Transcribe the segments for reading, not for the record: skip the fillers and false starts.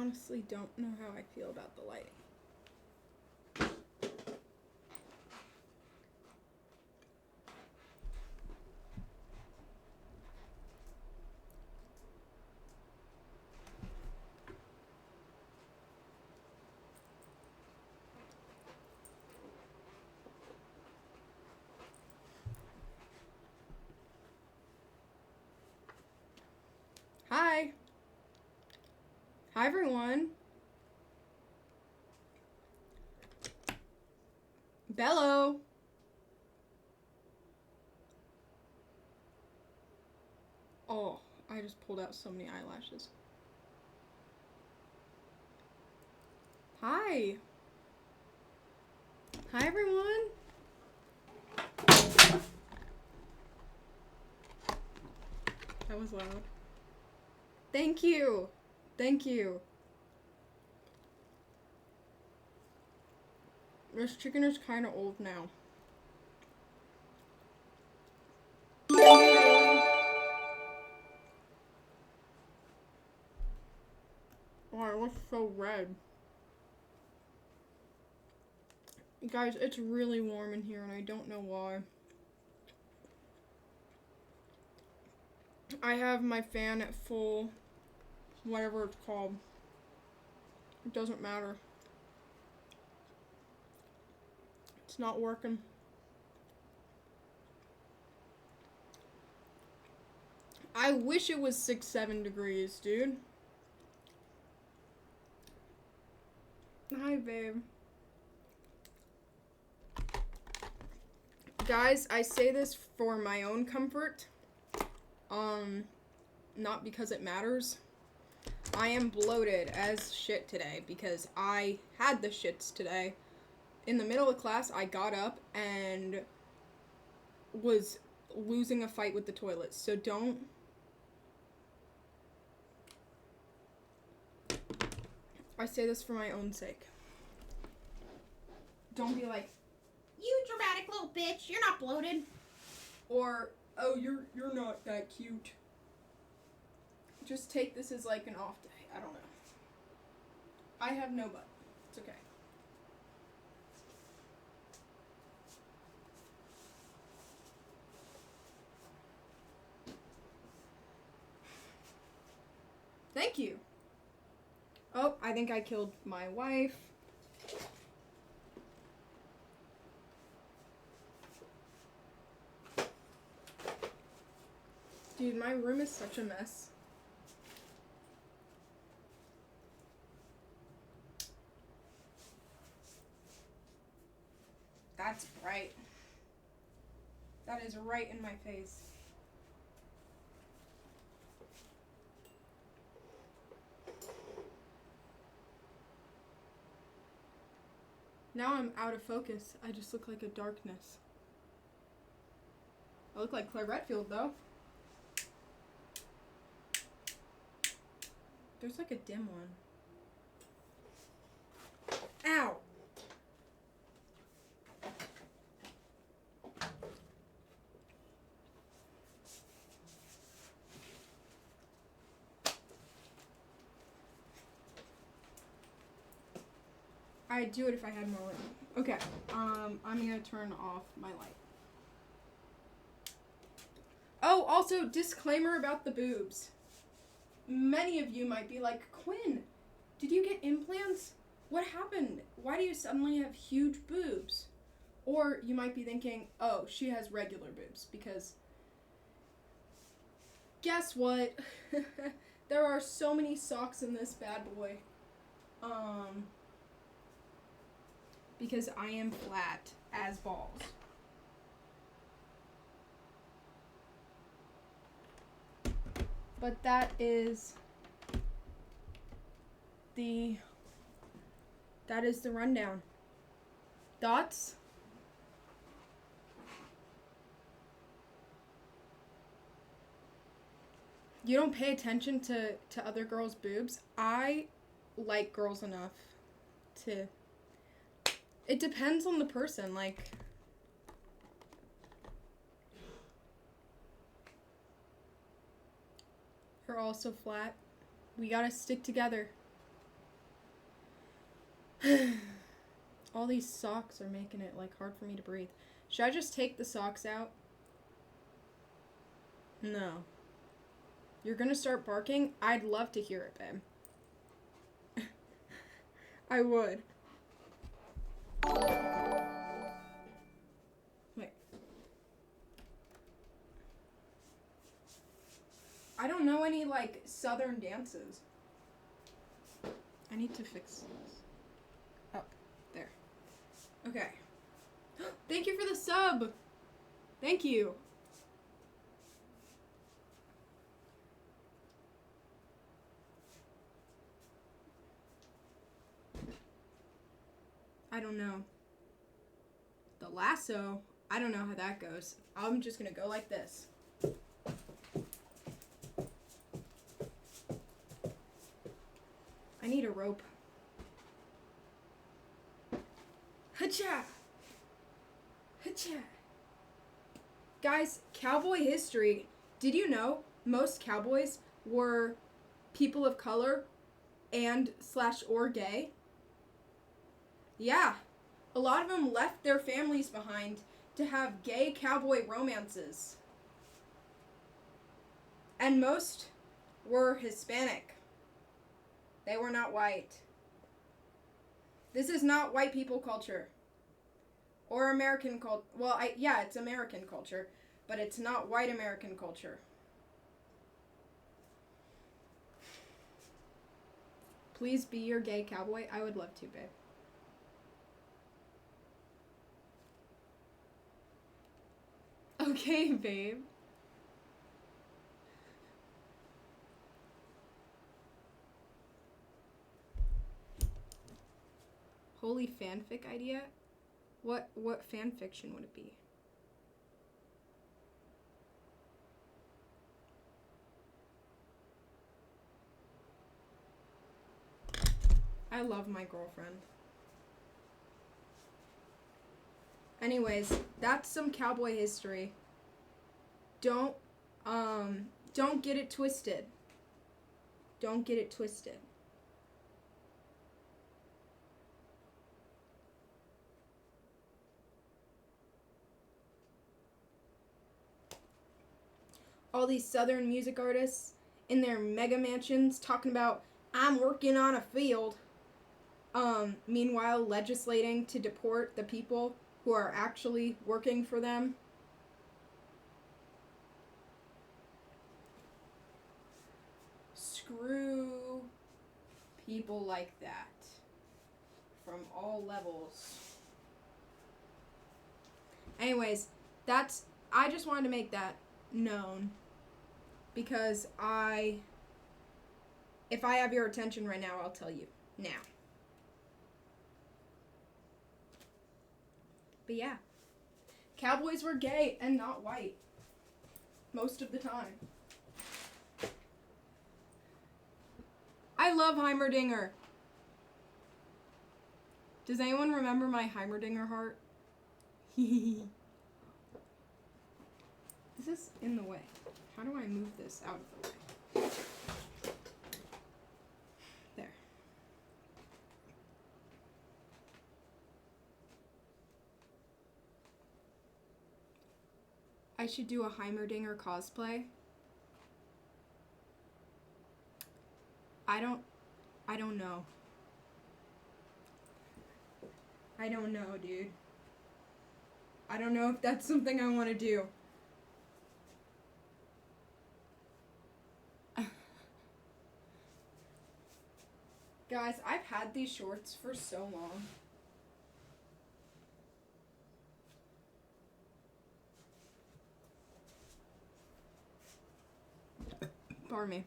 honestly don't know how I feel about the lighting. Hi. Hi, everyone. Bello. Oh, I just pulled out so many eyelashes. Hi. Hi, everyone. That was loud. Thank you. Thank you. This chicken is kind of old now. Oh, it looks so red. Guys, it's really warm in here and I don't know why. I have my fan at full, whatever it's called. It doesn't matter. It's not working. I wish it was 6-7 degrees, dude. Hi, babe. Guys, I say this for my own comfort. Not because it matters. I am bloated as shit today because I had the shits today. In the middle of class, I got up and was losing a fight with the toilet. So don't... I say this for my own sake. Don't be like, you dramatic little bitch, you're not bloated. Or, oh, you're not that cute. Just take this as like an off day. I don't know. I have no butt. It's okay. Thank you. Oh, I think I killed my wife. Dude, my room is such a mess. That's bright. That is right in my face. Now I'm out of focus. I just look like a darkness. I look like Claire Redfield, though. There's like a dim one. Ow! I'd do it if I had more room. Okay, I'm gonna turn off my light. Oh, also, disclaimer about the boobs. Many of you might be like, Quinn, did you get implants? What happened? Why do you suddenly have huge boobs? Or you might be thinking, oh, she has regular boobs, because guess what? There are so many socks in this bad boy. Because I am flat as balls. But that is the rundown. Thoughts? You don't pay attention to other girls' boobs? I like girls enough to... It depends on the person, like... You're also flat. We gotta stick together. All these socks are making it, like, hard for me to breathe. Should I just take the socks out? No. You're gonna start barking? I'd love to hear it, babe. I would. Wait. I don't know any, like, southern dances. I need to fix this. Up. There. Okay. Thank you for the sub! Thank you. I don't know. The lasso, I don't know how that goes. I'm just gonna go like this. I need a rope. Hacha! Hacha! Guys, cowboy history. Did you know most cowboys were people of color and / or gay? Yeah. A lot of them left their families behind to have gay cowboy romances. And most were Hispanic. They were not white. This is not white people culture. Or American culture. Well, yeah, it's American culture. But it's not white American culture. Please be your gay cowboy. I would love to, babe. Okay, babe. Holy fanfic idea? What fan fiction would it be? I love my girlfriend. Anyways, that's some cowboy history. Don't get it twisted. Don't get it twisted. All these southern music artists in their mega mansions talking about, I'm working on a field. Meanwhile, legislating to deport the people who are actually working for them. Screw people like that from all levels. Anyways, I just wanted to make that known because if I have your attention right now, I'll tell you now. But yeah, cowboys were gay and not white most of the time. I love Heimerdinger. Does anyone remember my Heimerdinger heart? This is in the way. How do I move this out of the way? There. I should do a Heimerdinger cosplay. I don't know. I don't know, dude. I don't know if that's something I want to do. Guys, I've had these shorts for so long. Pardon me.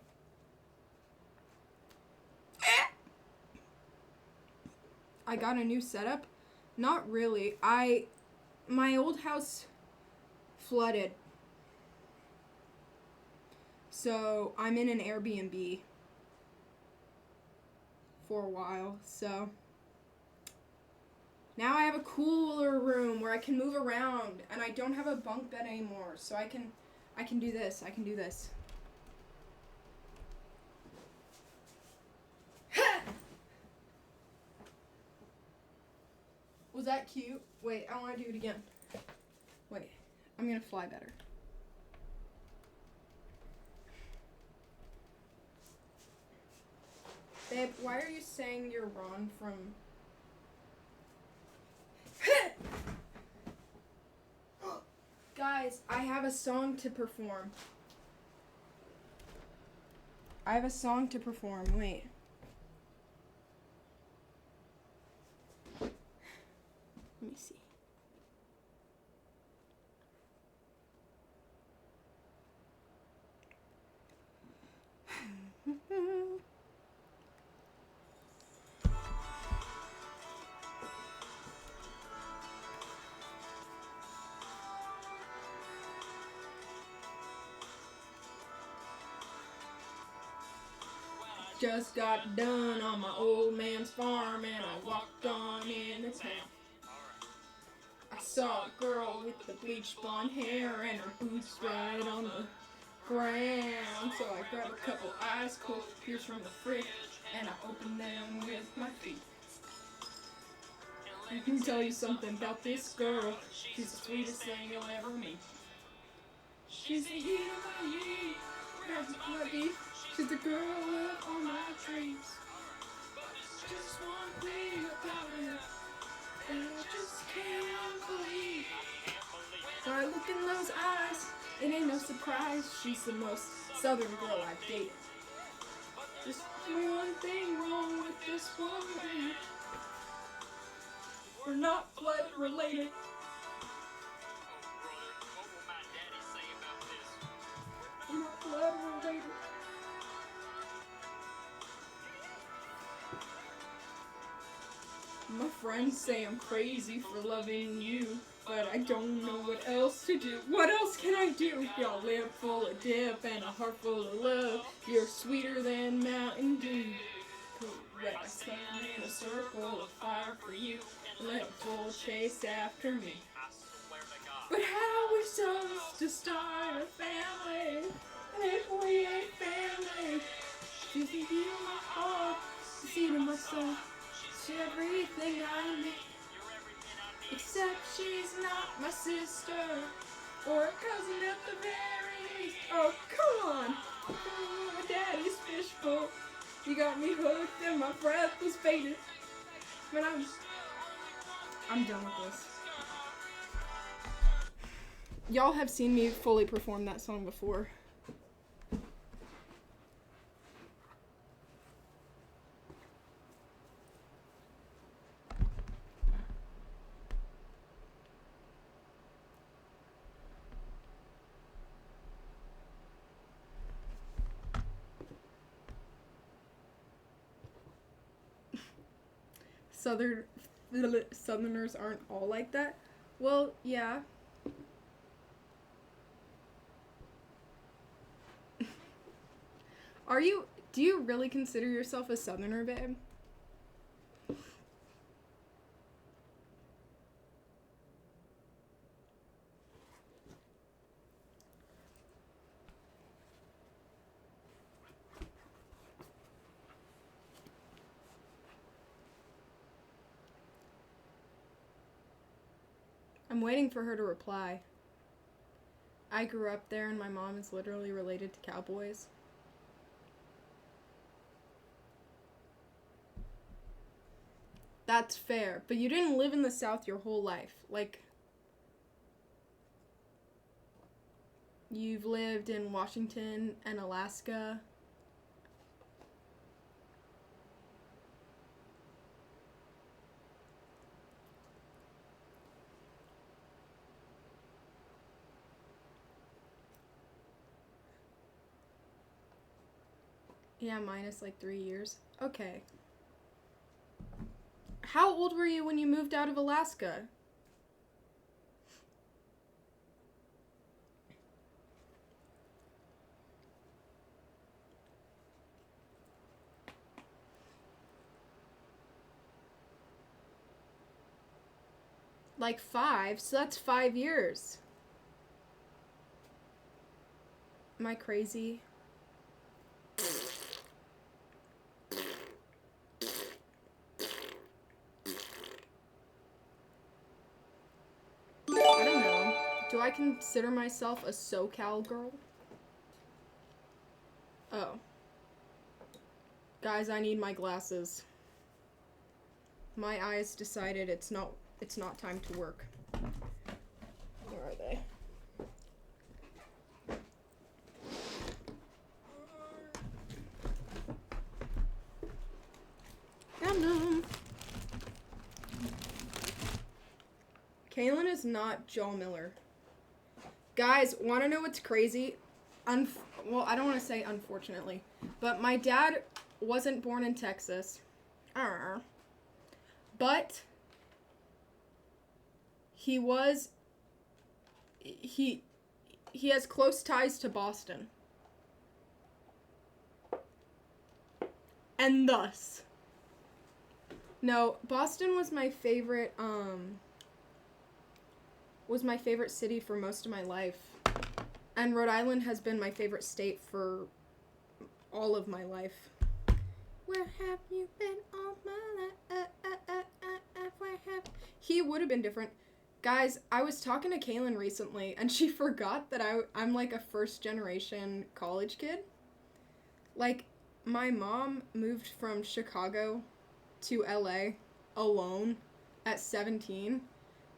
I got a new setup. Not really. My old house flooded. So I'm in an Airbnb for a while. So now I have a cooler room where I can move around and I don't have a bunk bed anymore. So I can do this. I can do this. Was that cute? Wait, I want to do it again. Wait, I'm gonna fly better. Babe, why are you saying you're Ron from... Guys, I have a song to perform. Wait. Let me see. Just got done on my old man's farm and I walked on into town. I saw a girl with the bleached blonde hair and her boots right on the ground. So I grabbed a couple ice cold beers from the fridge and I opened them with my feet. I can tell you something about this girl. She's the sweetest thing you'll ever meet. She's the heat of my youth. Grabs my beat. She's the girl of all my dreams. Just one thing about her that I just can't believe. So I look in those eyes, it ain't no surprise. She's the most southern girl I've dated. Just one thing wrong with this woman. We're not blood related. We're not blood related. My friends say I'm crazy for loving you, but I don't know what else to do. What else can I do? Your lip full of dip and a heart full of love. You're sweeter than Mountain Dew. Let I stand in a circle of fire for you and let a bull chase after me. But how we supposed to start a family if we ain't family? She's the heat of my heart, the seed of my soul. She's everything I need, except she's not my sister or a cousin at the very least. Oh, come on! Oh, my daddy's fishbowl. You got me hooked and my breath was faded. But I'm done with this. Y'all have seen me fully perform that song before. Southerners aren't all like that. Well, yeah. Do you really consider yourself a Southerner, babe? I'm waiting for her to reply. I grew up there and my mom is literally related to cowboys. That's fair, but you didn't live in the South your whole life. Like, you've lived in Washington and Alaska. Yeah, minus like 3 years. Okay. How old were you when you moved out of Alaska? Like 5, so that's 5 years. Am I crazy? Do I consider myself a SoCal girl? Oh. Guys, I need my glasses. My eyes decided it's not time to work. Where are they? Yum. Kaylin is not Joel Miller. Guys, want to know what's crazy? Well, I don't want to say unfortunately, but my dad wasn't born in Texas. But he has close ties to Boston. And thus. No, Boston was my favorite city for most of my life. And Rhode Island has been my favorite state for all of my life. Where have you been all my life? Where have... He would have been different. Guys, I was talking to Kaylin recently, and she forgot that I'm like a first-generation college kid. Like, my mom moved from Chicago to LA alone at 17,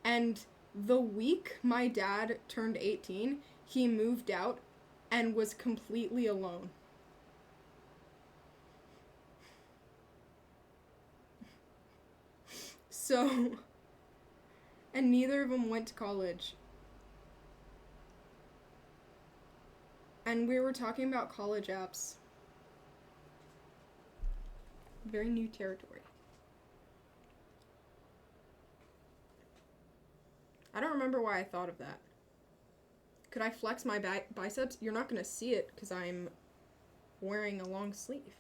and the week my dad turned 18, he moved out and was completely alone. So, and neither of them went to college. And we were talking about college apps. Very new territory. I don't remember why I thought of that. Could I flex my biceps? You're not going to see it because I'm wearing a long sleeve.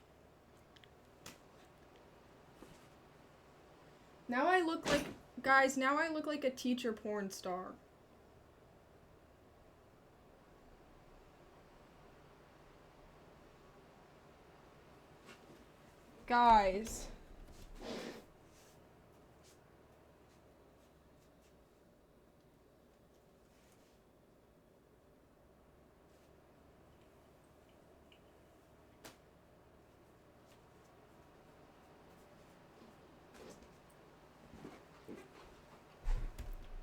Now I look like, guys, now I look like a teacher porn star. Guys.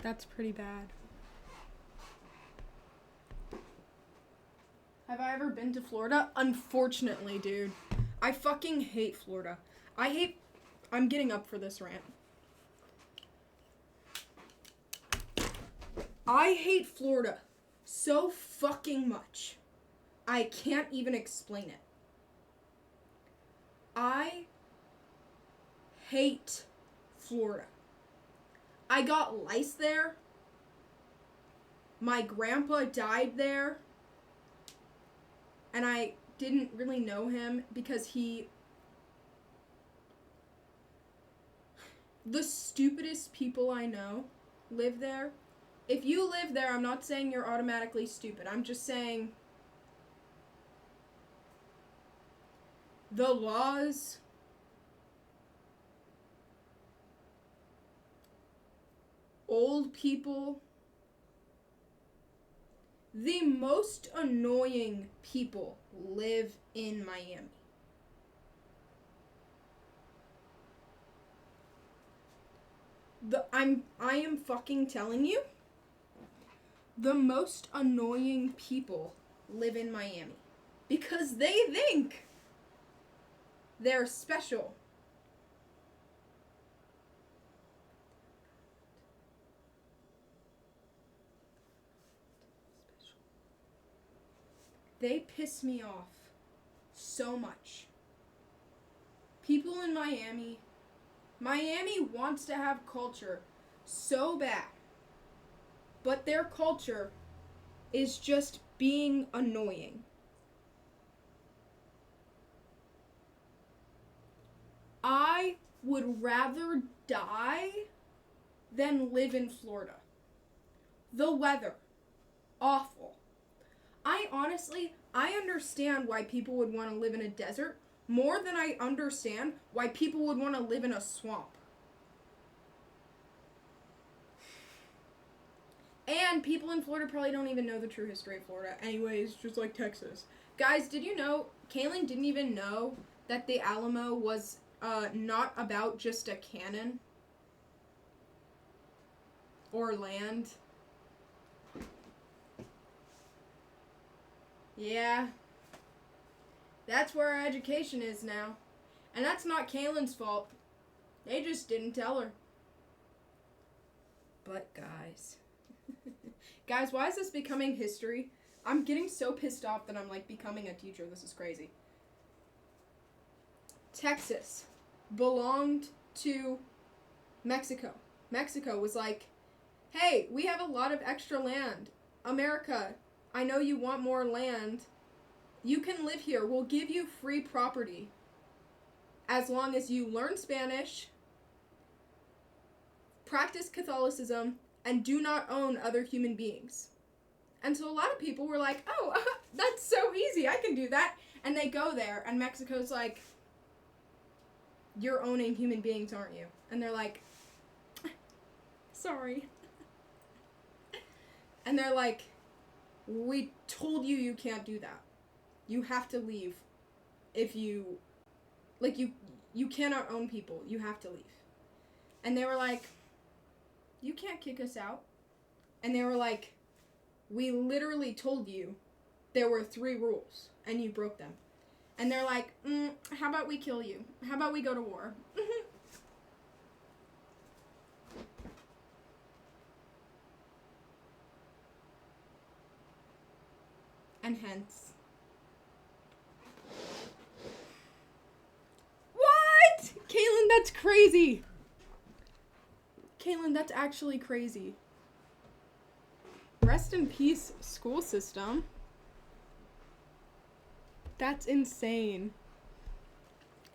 That's pretty bad. Have I ever been to Florida? Unfortunately, dude. I fucking hate Florida. I'm getting up for this rant. I hate Florida so fucking much. I can't even explain it. I hate Florida. I got lice there. My grandpa died there. And I didn't really know him because the stupidest people I know live there. If you live there, I'm not saying you're automatically stupid. I'm just saying the laws, old people, the most annoying people live in Miami. I am fucking telling you, the most annoying people live in Miami because they think they're special. They piss me off so much. People in Miami wants to have culture so bad, but their culture is just being annoying. I would rather die than live in Florida. The weather, awful. I understand why people would want to live in a desert more than I understand why people would want to live in a swamp. And people in Florida probably don't even know the true history of Florida. Anyways, just like Texas. Guys, did you know, Kaylin didn't even know that the Alamo was not about just a cannon or land. Yeah. That's where our education is now. And that's not Kaylin's fault. They just didn't tell her. But guys. Guys, why is this becoming history? I'm getting so pissed off that I'm like becoming a teacher. This is crazy. Texas belonged to Mexico. Mexico was like, hey, we have a lot of extra land. America, I know you want more land. You can live here. We'll give you free property as long as you learn Spanish, practice Catholicism, and do not own other human beings. And so a lot of people were like, oh, that's so easy. I can do that. And they go there, and Mexico's like, you're owning human beings, aren't you? And they're like, sorry. And they're like, we told you you can't do that. You have to leave. If you, like, you cannot own people. You have to leave. And they were like, you can't kick us out. And they were like, we literally told you there were 3 rules, and you broke them. And they're like, how about we kill you? How about we go to war? And hence. What? Kaylin, that's crazy. Kaylin, that's actually crazy. Rest in peace, school system. That's insane.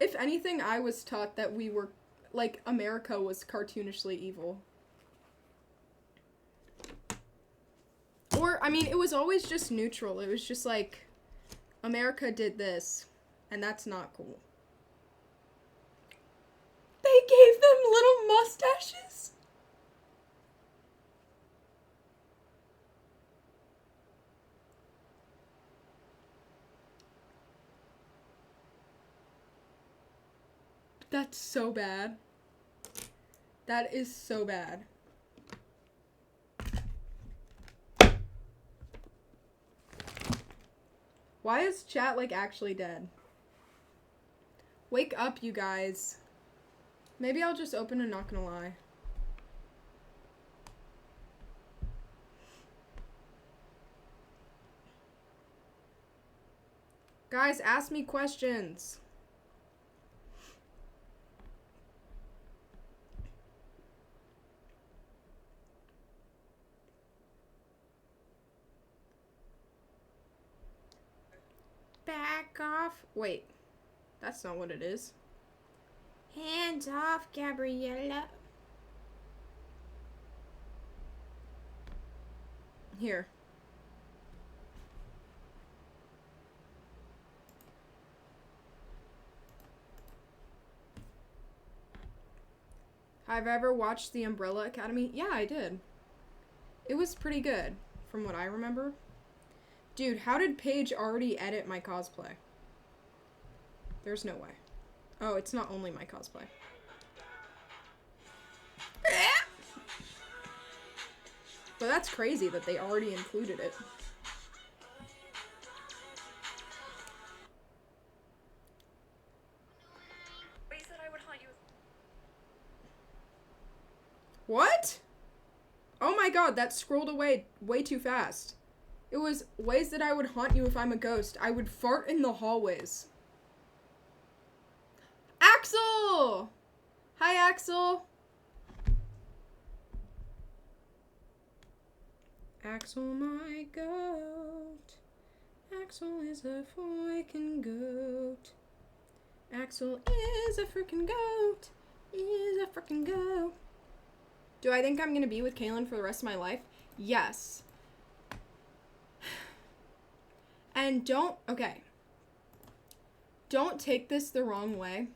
If anything, I was taught that we were, like, America was cartoonishly evil. Or, I mean, it was always just neutral. It was just like, America did this, and that's not cool. They gave them little mustaches? That's so bad. That is so bad. Why is chat, like, actually dead? Wake up, you guys. Maybe I'll just open a not gonna lie. Guys, ask me questions. Back off. Wait. That's not what it is. Hands off, Gabriella. Here. Have I ever watched The Umbrella Academy? Yeah, I did. It was pretty good, from what I remember. Dude, how did Paige already edit my cosplay? There's no way. Oh, it's not only my cosplay. But that's crazy that they already included it. What? Oh my god, that scrolled away way too fast. It was ways that I would haunt you if I'm a ghost. I would fart in the hallways. Axel! Hi, Axel. Axel, my goat. Axel is a freaking goat. Axel is a freaking goat. Is a freaking goat. Do I think I'm gonna be with Kaylin for the rest of my life? Yes. And don't take this the wrong way,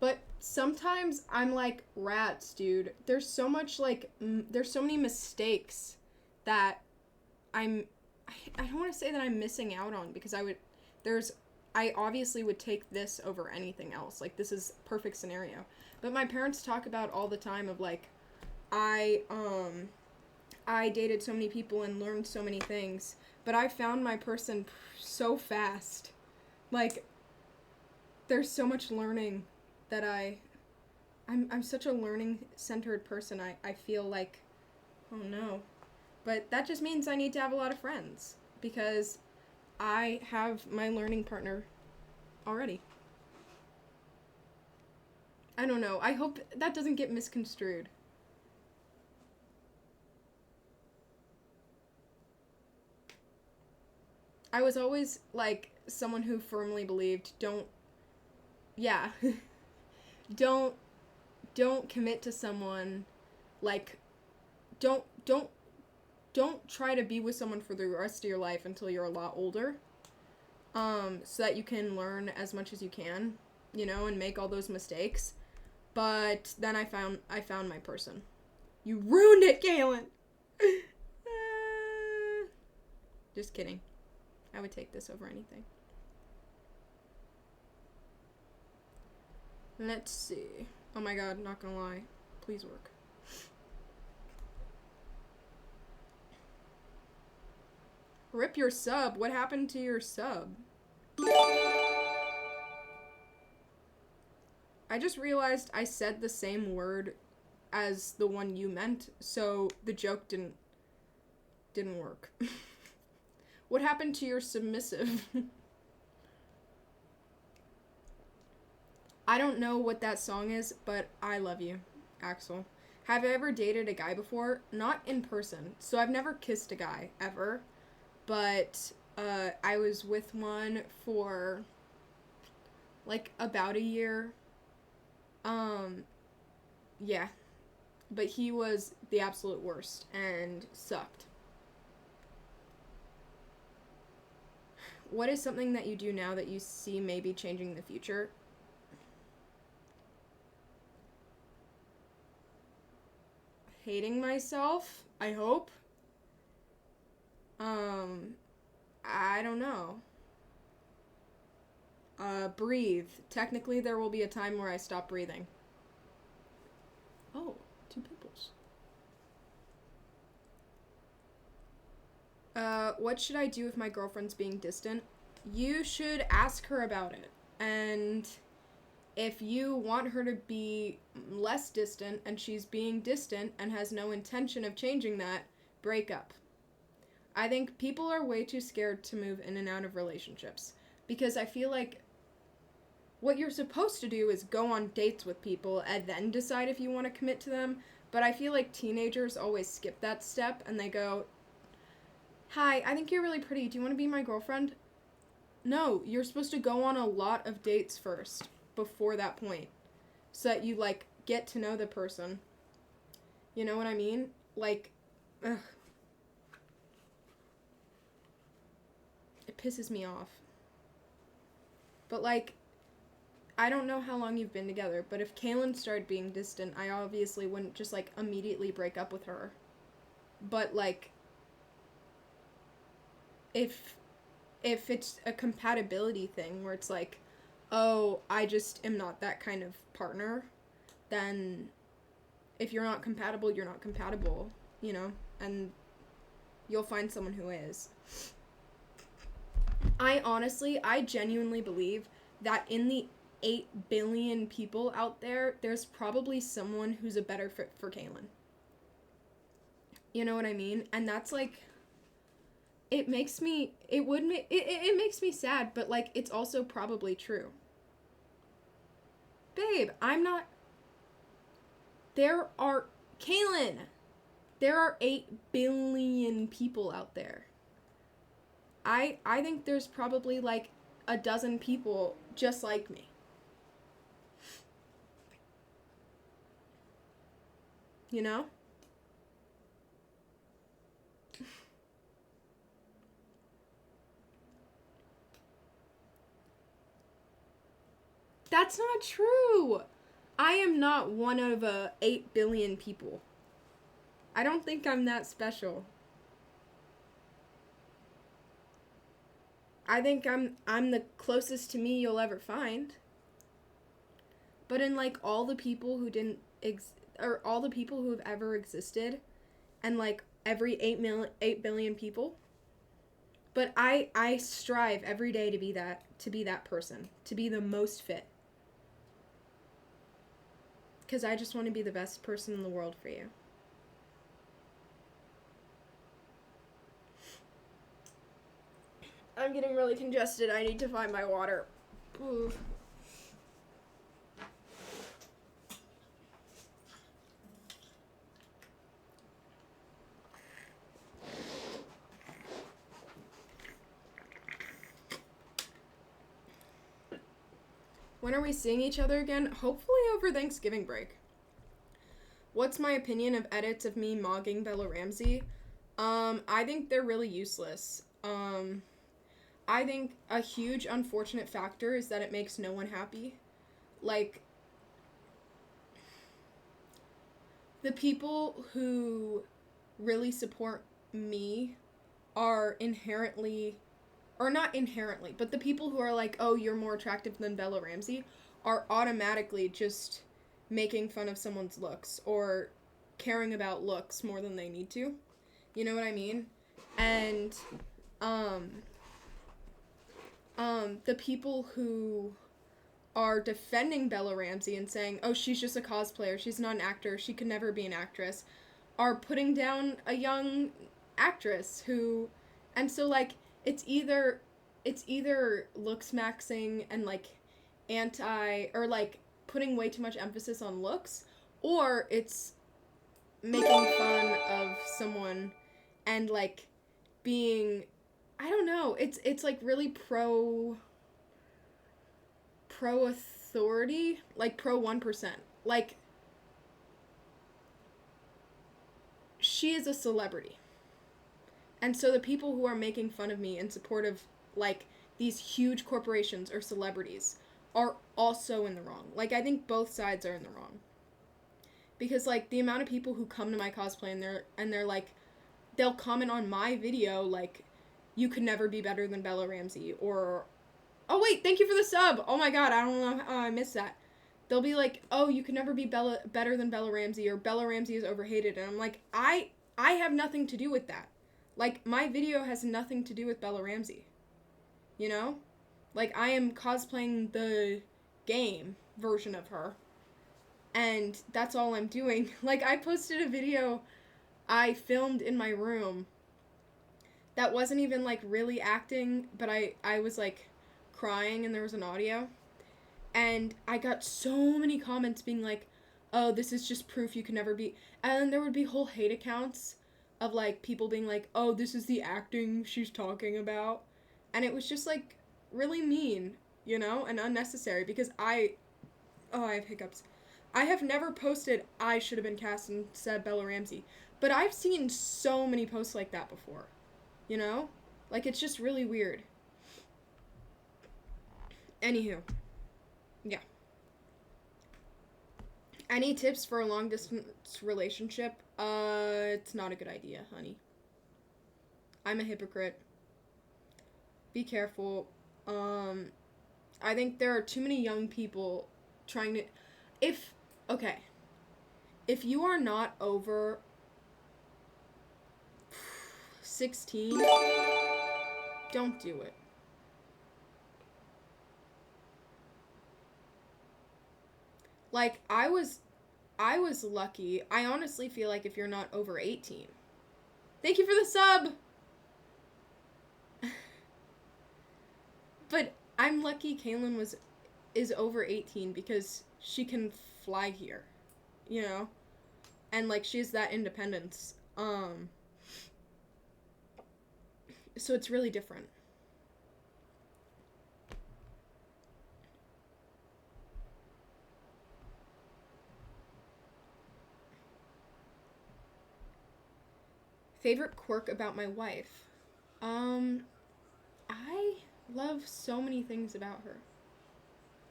but sometimes I'm like, rats, dude. There's so much, like, there's so many mistakes that I don't want to say that I'm missing out on, because I obviously would take this over anything else. Like, this is perfect scenario. But my parents talk about all the time of, like, I dated so many people and learned so many things, but I found my person so fast. Like, there's so much learning that I'm such a learning-centered person. I feel like, oh no. But that just means I need to have a lot of friends, because I have my learning partner already. I don't know. I hope that doesn't get misconstrued. I was always, like, someone who firmly believed, don't commit to someone, like, don't try to be with someone for the rest of your life until you're a lot older, so that you can learn as much as you can, you know, and make all those mistakes. But then I found my person. You ruined it, Kaylin! Just kidding. I would take this over anything. Let's see. Oh my god, not gonna lie. Please work. Rip your sub. What happened to your sub? I just realized I said the same word as the one you meant, so the joke didn't work. What happened to your submissive? I don't know what that song is, but I love you, Axel. Have I ever dated a guy before? Not in person. So I've never kissed a guy, ever. But I was with one for, like, about a year. Yeah. But he was the absolute worst and sucked. What is something that you do now that you see maybe changing in the future? Hating myself, I hope. I don't know. Breathe. Technically, there will be a time where I stop breathing. Oh, 2 pimples. What should I do if my girlfriend's being distant? You should ask her about it. And if you want her to be less distant and she's being distant and has no intention of changing that, break up. I think people are way too scared to move in and out of relationships, because I feel like what you're supposed to do is go on dates with people and then decide if you want to commit to them, but I feel like teenagers always skip that step and they go, "Hi, I think you're really pretty. Do you want to be my girlfriend?" No, you're supposed to go on a lot of dates first before that point, so that you, like, get to know the person. You know what I mean? Like, ugh. It pisses me off. But, like, I don't know how long you've been together, but if Kaylin started being distant, I obviously wouldn't just, like, immediately break up with her. But, like, if it's a compatibility thing where it's like, oh, I just am not that kind of partner, then if you're not compatible, you're not compatible, you know? And you'll find someone who is. I genuinely believe that in the 8 billion people out there, there's probably someone who's a better fit for Kaylin. You know what I mean? And that's, like, it makes me sad, but, like, it's also probably true. Babe, Kaylin, there are 8 billion people out there. I think there's probably, like, a dozen people just like me. You know? That's not true. I am not one of 8 billion people. I don't think I'm that special. I think I'm the closest to me you'll ever find. But in like all the people who didn't or all the people who have ever existed, and like every 8 billion people. But I strive every day to be that person, to be the most fit. Because I just want to be the best person in the world for you. I'm getting really congested. I need to find my water. Ooh. When are we seeing each other again? Hopefully over Thanksgiving break. What's my opinion of edits of me mogging Bella Ramsey? I think they're really useless. I think a huge unfortunate factor is that it makes no one happy. Like, the people who really support me are inherently, or not inherently, but the people who are like, oh, you're more attractive than Bella Ramsey, are automatically just making fun of someone's looks or caring about looks more than they need to. You know what I mean? And, the people who are defending Bella Ramsey and saying, oh, she's just a cosplayer, she's not an actor, she could never be an actress, are putting down a young actress who, and so, like, it's either looks maxing and, like, or, like, putting way too much emphasis on looks, or it's making fun of someone and, like, being, I don't know, it's like really pro authority, like pro 1%. Like, she is a celebrity. And so the people who are making fun of me in support of, like, these huge corporations or celebrities are also in the wrong. Like, I think both sides are in the wrong. Because, like, the amount of people who come to my cosplay and they're like, they'll comment on my video, like, you could never be better than Bella Ramsey, or, oh, wait, thank you for the sub! Oh my god, I don't know how I missed that. They'll be like, oh, you could never be better than Bella Ramsey, or Bella Ramsey is overhated, and I'm like, I have nothing to do with that. Like, my video has nothing to do with Bella Ramsey. You know? Like, I am cosplaying the game version of her, and that's all I'm doing. Like, I posted a video I filmed in my room that wasn't even, like, really acting, but I was, like, crying and there was an audio. And I got so many comments being like, oh, this is just proof you can never be. And then there would be whole hate accounts of, like, people being like, oh, this is the acting she's talking about. And it was just, like, really mean, you know, and unnecessary, because I have hiccups. I have never posted I should have been cast and said Bella Ramsey. But I've seen so many posts like that before. You know? Like, it's just really weird. Anywho. Yeah. Any tips for a long-distance relationship? It's not a good idea, honey. I'm a hypocrite. Be careful. I think there are too many young people trying to... If you are not over 16, don't do it. Like, I was lucky. I honestly feel like if you're not over 18. Thank you for the sub! But I'm lucky Kaylin is over 18 because she can fly here, you know? And, like, she has that independence. So it's really different. Favorite quirk about my wife? I love so many things about her.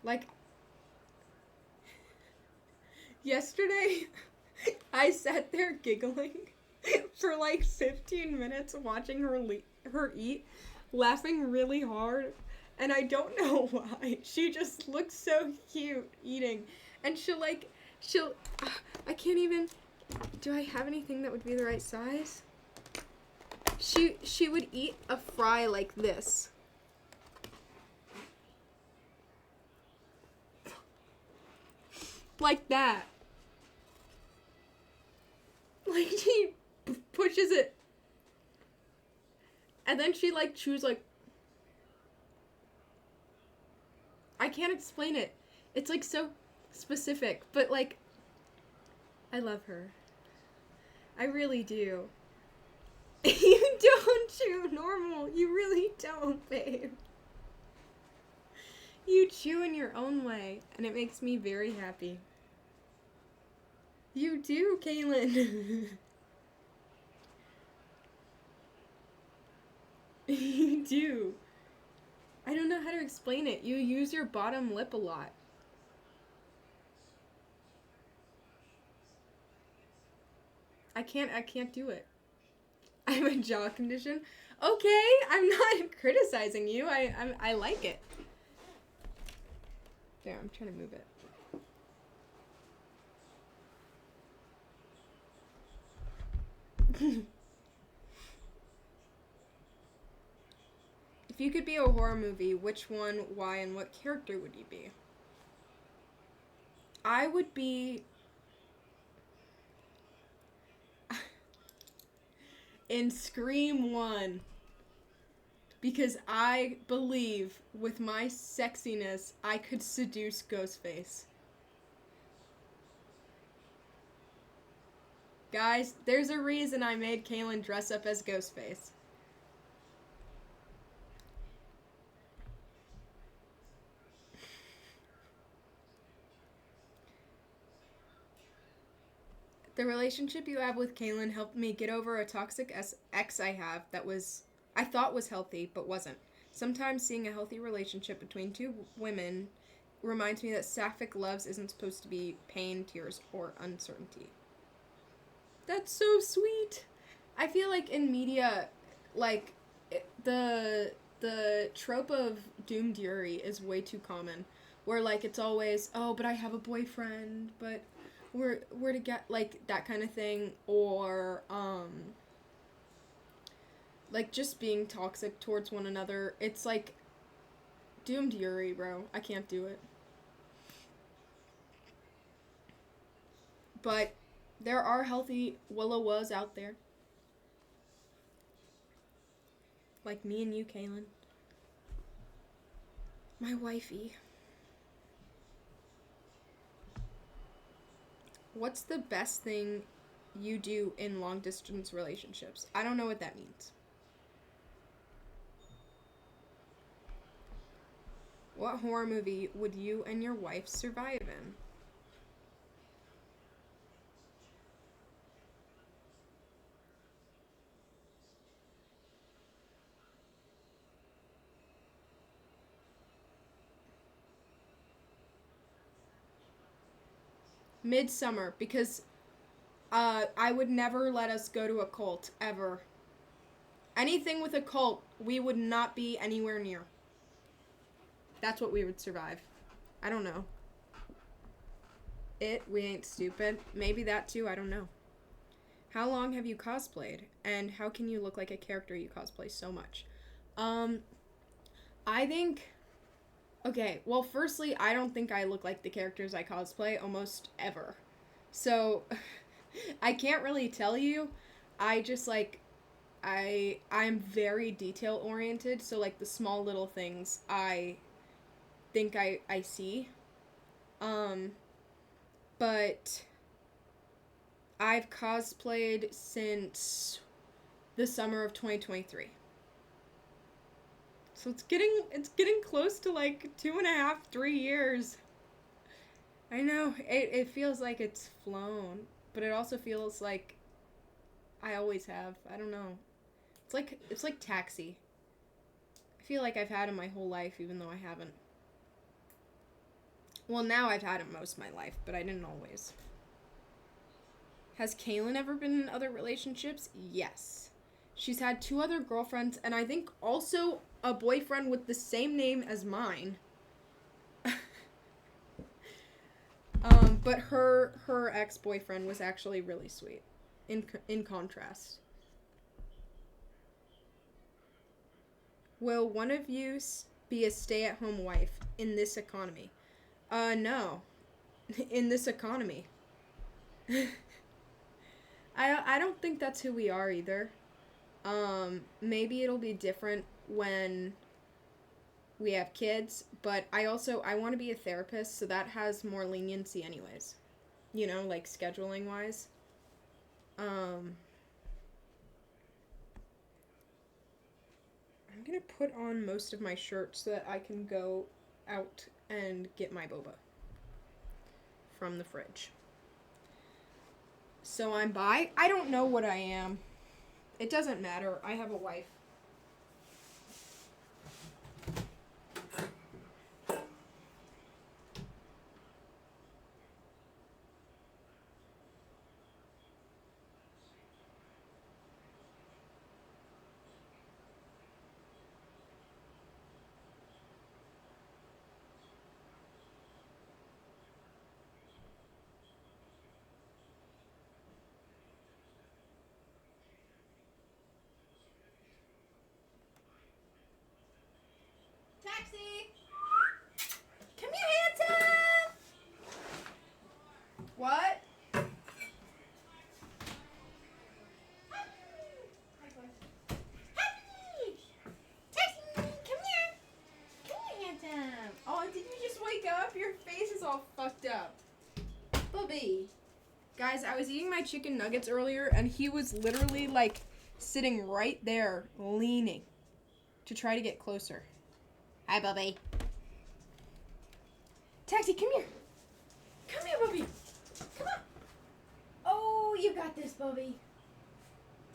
Like, yesterday, I sat there giggling for like 15 minutes watching her eat laughing really hard. And I don't know why. She just looks so cute eating. And she'll, I can't even, do I have anything that would be the right size? She would eat a fry like this. Like that. Like, she pushes it. And then she, like, chews, like... I can't explain it. It's, like, so specific. But, like, I love her. I really do. You don't chew normal. You really don't, babe. You chew in your own way, and it makes me very happy. You do, Kaylin. You do. I don't know how to explain it. You use your bottom lip a lot. I can't do it. I have a jaw condition. Okay, I'm not criticizing you. I like it. There, I'm trying to move it. If you could be a horror movie, which one, why, and what character would you be? I would be... in Scream 1. Because I believe, with my sexiness, I could seduce Ghostface. Guys, there's a reason I made Kaylin dress up as Ghostface. The relationship you have with Kaylin helped me get over a toxic ex I have that I thought was healthy, but wasn't. Sometimes seeing a healthy relationship between two women reminds me that sapphic loves isn't supposed to be pain, tears, or uncertainty. That's so sweet. I feel like in media, like, the trope of doomed Yuri is way too common. Where, like, it's always, oh, but I have a boyfriend, but we're to get, like, that kind of thing. Or, like, just being toxic towards one another. It's, like, doomed Yuri, bro. I can't do it. But there are healthy Willow-Was out there. Like me and you, Kaylin. My wifey. What's the best thing you do in long-distance relationships? I don't know what that means. What horror movie would you and your wife survive in? Midsummer, because I would never let us go to a cult, ever. Anything with a cult, we would not be anywhere near. That's what we would survive. I don't know. We Ain't Stupid. Maybe that too, I don't know. How long have you cosplayed? And how can you look like a character you cosplay so much? I think... Okay, well, firstly, I don't think I look like the characters I cosplay almost ever. So, I can't really tell you. I just, like, I'm very detail-oriented, so, like, the small little things I think I see. But I've cosplayed since the summer of 2023. So it's getting close to like 2.5, 3 years. I know, it feels like it's flown, but it also feels like I always have. I don't know. It's like Taxi. I feel like I've had him my whole life, even though I haven't. Well, now I've had him most of my life, but I didn't always. Has Kaylin ever been in other relationships? Yes. She's had 2 other girlfriends, and I think also a boyfriend with the same name as mine. But her ex-boyfriend was actually really sweet, in contrast. Will one of you be a stay-at-home wife in this economy? No. In this economy. I don't think that's who we are either. Maybe it'll be different when we have kids, but I want to be a therapist, so that has more leniency anyways. You know, like scheduling wise. I'm gonna put on most of my shirts so that I can go out and get my boba from the fridge. So I'm bi. I don't know what I am. It doesn't matter. I have a wife. Taxi! Come here, handsome! What? Oh, did you just wake up? Your face is all fucked up. Bubby. Guys, I was eating my chicken nuggets earlier, and he was literally, like, sitting right there, leaning, to try to get closer. Hi, Bubby. Taxi, come here. Come here, Bubby. Come on. Oh, you got this, Bubby.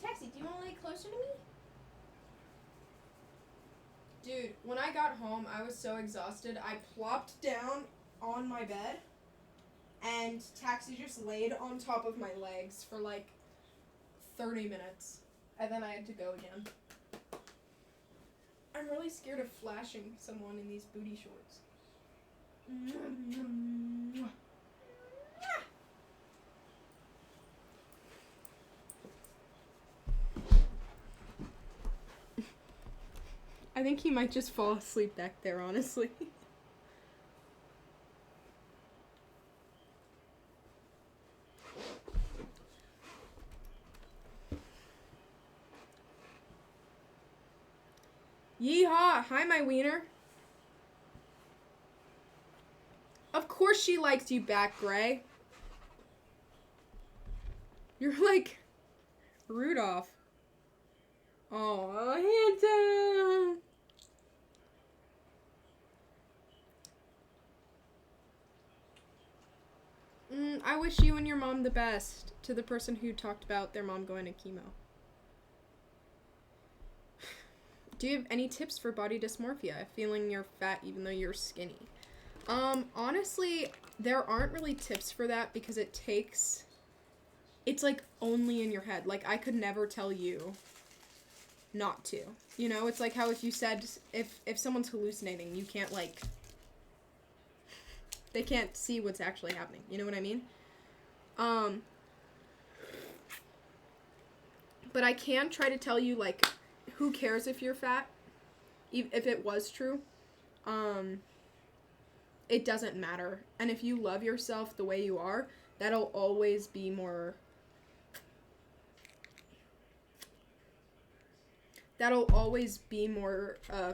Taxi, do you want to lay closer to me? Dude, when I got home, I was so exhausted. I plopped down on my bed, and Taxi just laid on top of my legs for like 30 minutes. And then I had to go again. I'm really scared of flashing someone in these booty shorts. I think he might just fall asleep back there, honestly. Yeehaw! Hi, my wiener. Of course she likes you back, Gray. You're like Rudolph. Oh, handsome. I wish you and your mom the best. To the person who talked about their mom going to chemo. Do you have any tips for body dysmorphia? Feeling you're fat even though you're skinny? Honestly, there aren't really tips for that because it's like only in your head. Like, I could never tell you not to. You know, it's like how if you said, if someone's hallucinating, you can't, like, they can't see what's actually happening. You know what I mean? But I can try to tell you, like, who cares if you're fat? If it was true. It doesn't matter. And if you love yourself the way you are, that'll always be more...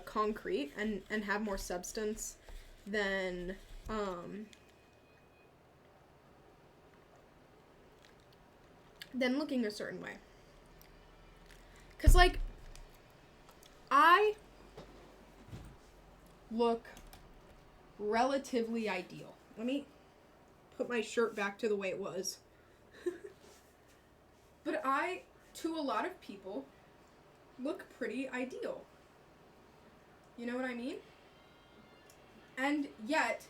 concrete and have more substance than looking a certain way. 'Cause, like, I look relatively ideal. Let me put my shirt back to the way it was. But I, to a lot of people, look pretty ideal. You know what I mean? And yet,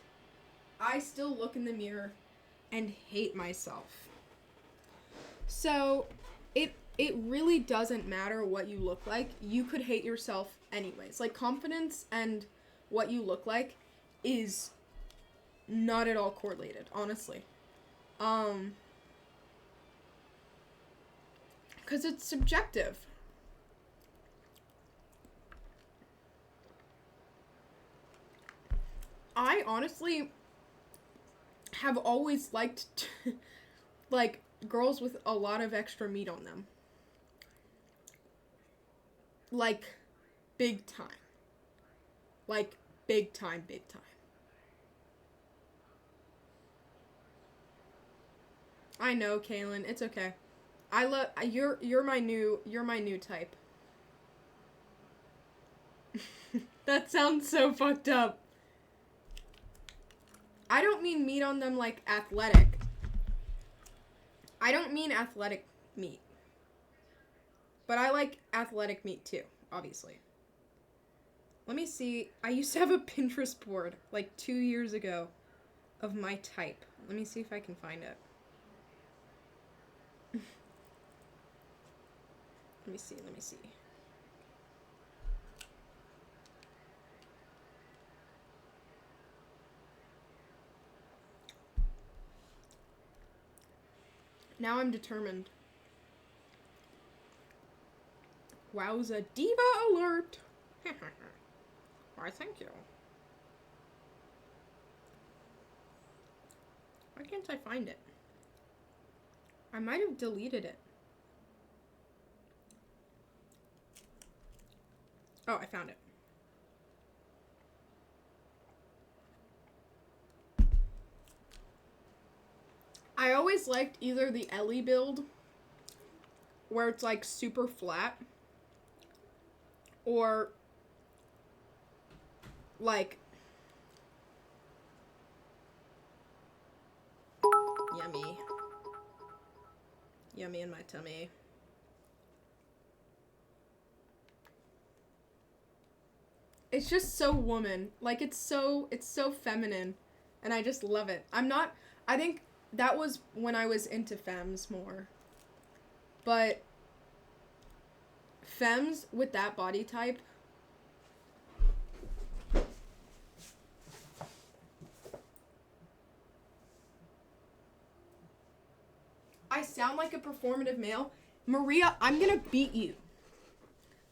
I still look in the mirror and hate myself. So, it really doesn't matter what you look like. You could hate yourself anyways. Like, confidence and what you look like is not at all correlated, honestly. Because it's subjective. I honestly have always liked, like, girls with a lot of extra meat on them. Like, big time. Like, big time, big time. I know, Kaylin. It's okay. I love you're my new type. That sounds so fucked up. I don't mean meat on them like athletic. I don't mean athletic meat. But I like athletic meat too, obviously. Let me see. I used to have a Pinterest board like 2 years ago of my type. Let me see if I can find it. Let me see. Now I'm determined. Wowza, diva alert! Why, thank you. Why can't I find it? I might have deleted it. Oh, I found it. I always liked either the Ellie build, where it's like super flat, or like yummy in my tummy. It's just so woman. Like, it's so feminine, and I just love it. I think that was when I was into femmes more. But femmes with that body type, I sound like a performative male. Maria, I'm gonna beat you.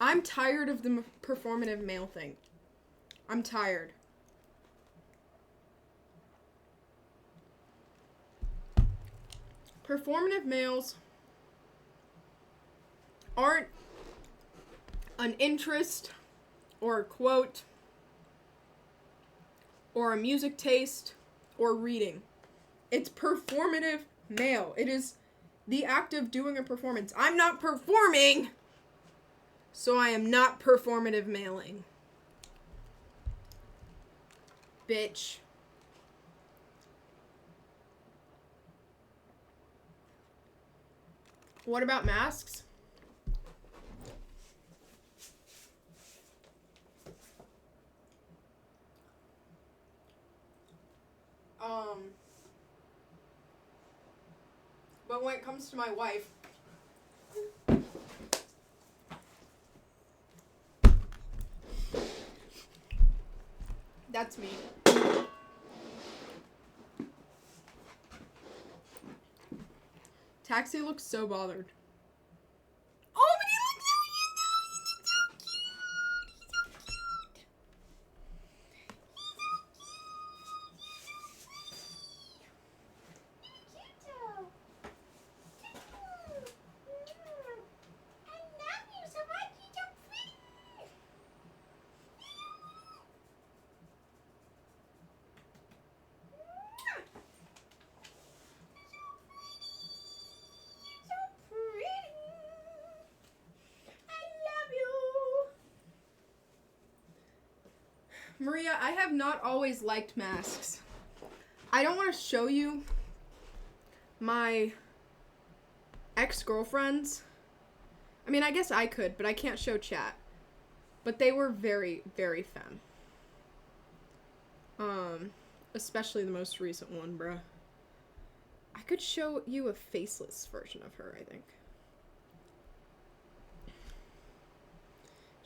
I'm tired of the performative male thing. I'm tired. Performative males aren't an interest or a quote or a music taste or reading. It's performative male. It is the act of doing a performance. I'm not performing, so I am not performative mailing. Bitch. What about masks? But when it comes to my wife, that's me. Taxi looks so bothered. Oh, but he looks so cute though. He looks so cute. He's so cute. I love you so much. You're so pretty. Maria, I have not always liked masks. I don't want to show you my ex-girlfriends. I mean, I guess I could, but I can't show chat. But they were very, very femme. Especially the most recent one, bruh. I could show you a faceless version of her, I think.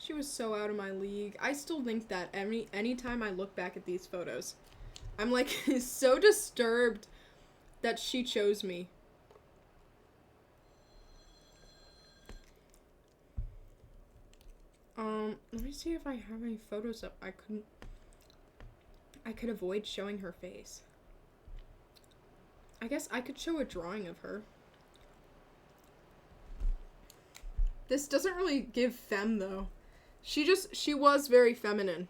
She was so out of my league. I still think that anytime I look back at these photos, I'm like so disturbed that she chose me. Let me see if I have any photos up. I could avoid showing her face. I guess I could show a drawing of her. This doesn't really give femme though. She was very feminine.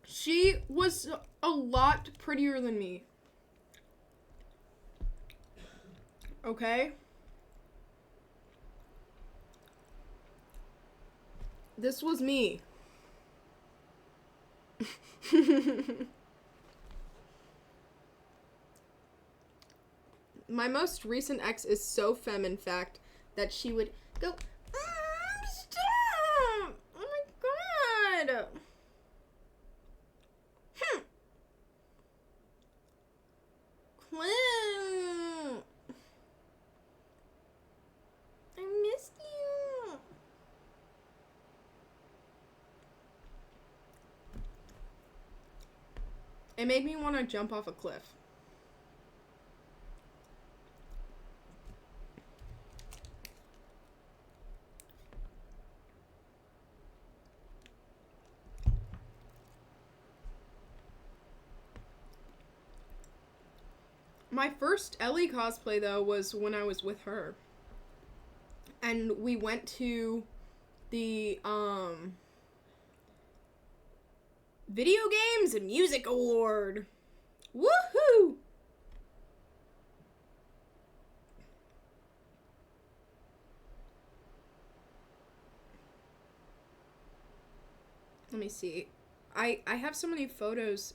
She was a lot prettier than me. Okay? This was me. My most recent ex is so femme, in fact, that she would go, stop! Oh my god! Quinn! I missed you! It made me want to jump off a cliff. My first Ellie cosplay, though, was when I was with her. And we went to the, Video Games and Music Award. Woohoo! Let me see. I have so many photos,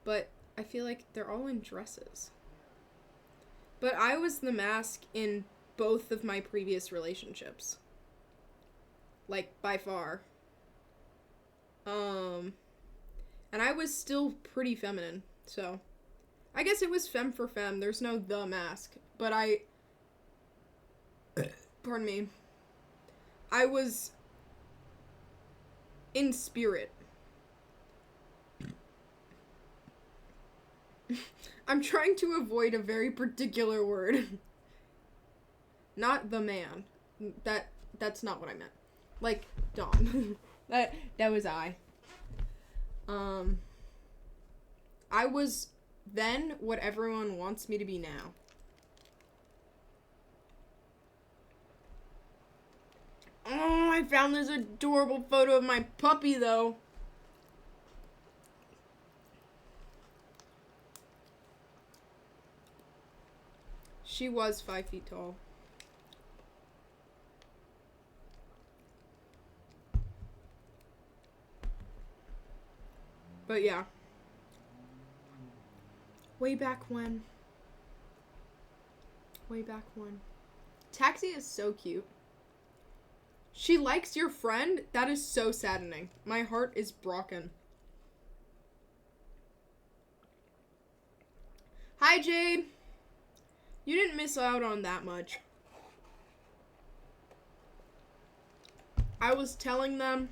but I feel like they're all in dresses. But I was the mask in both of my previous relationships. Like, by far. And I was still pretty feminine, so. I guess it was femme for femme. There's no the mask. But pardon me. I was in spirit. I'm trying to avoid a very particular word. Not the man. That's not what I meant. Like, Dom. that was I. I was then what everyone wants me to be now. Oh, I found this adorable photo of my puppy, though. She was 5 feet tall. But yeah. Way back when. Taxi is so cute. She likes your friend? That is so saddening. My heart is broken. Hi, Jade. You didn't miss out on that much. I was telling them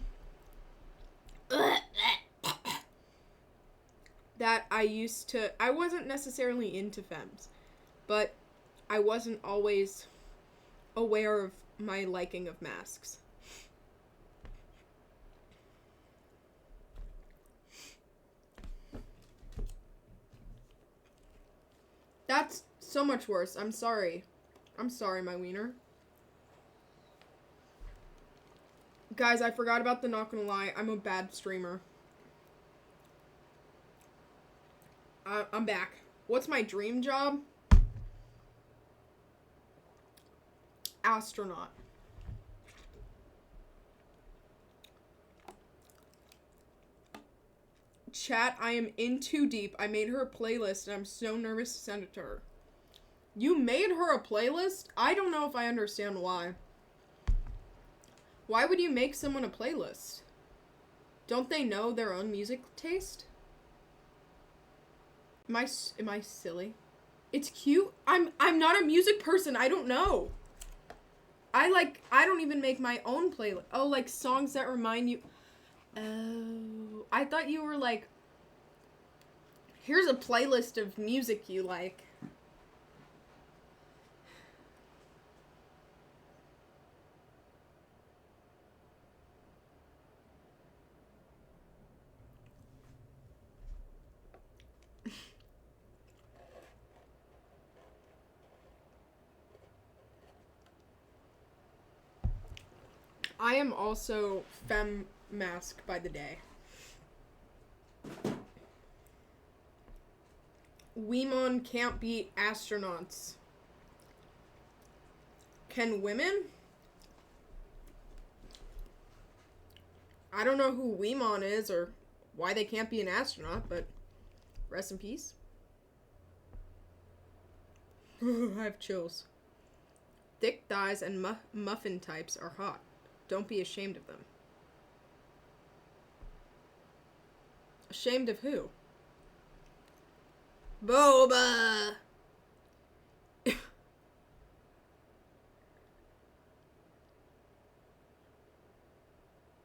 that I wasn't necessarily into femmes, but I wasn't always aware of my liking of masks. That's so much worse. I'm sorry. I'm sorry, my wiener. Guys, I forgot about the not gonna lie. I'm a bad streamer. I'm back. What's my dream job? Astronaut. Chat, I am in too deep. I made her a playlist and I'm so nervous to send it to her. You made her a playlist? I don't know if I understand why. Why would you make someone a playlist? Don't they know their own music taste? Am I silly? It's cute. I'm not a music person. I don't know. I don't even make my own playlist. Oh, like songs that remind you. Oh, I thought you were like, here's a playlist of music you like. I am also femme mask by the day. Women can't be astronauts. Can women? I don't know who Weemon is or why they can't be an astronaut, but rest in peace. I have chills. Thick thighs and muffin types are hot. Don't be ashamed of them. Ashamed of who? Boba!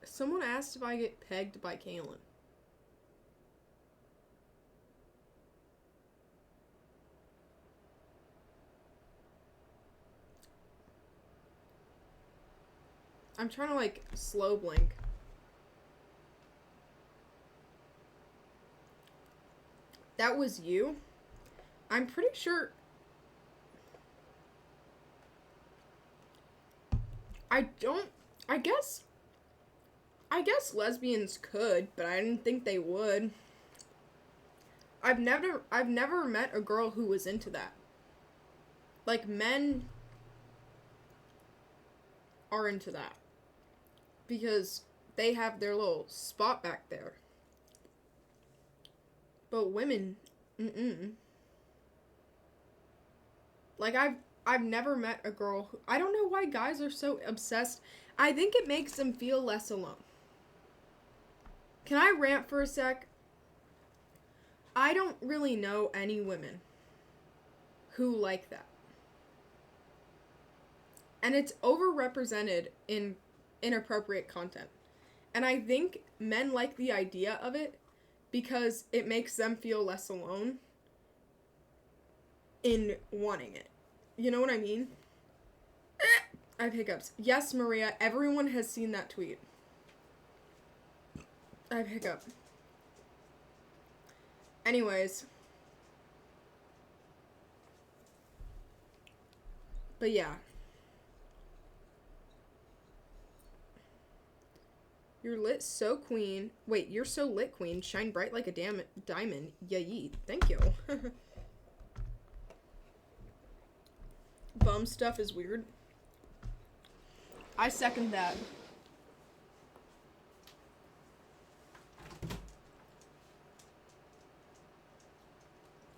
Someone asked if I get pegged by Kaylin. I'm trying to, like, slow blink. That was you? I'm pretty sure... I guess lesbians could, but I didn't think they would. I've never met a girl who was into that. Like, men are into that. Because they have their little spot back there. But women, Like, I've never met a girl who, I don't know why guys are so obsessed. I think it makes them feel less alone. Can I rant for a sec? I don't really know any women who like that. And it's overrepresented in inappropriate content. And I think men like the idea of it because it makes them feel less alone in wanting it. You know what I mean? I have hiccups. Yes, Maria, everyone has seen that tweet. I have hiccup. Anyways. But yeah. You're lit so queen. Wait, you're so lit queen. Shine bright like a diamond. Yeah, yeet. Thank you. Bum stuff is weird. I second that.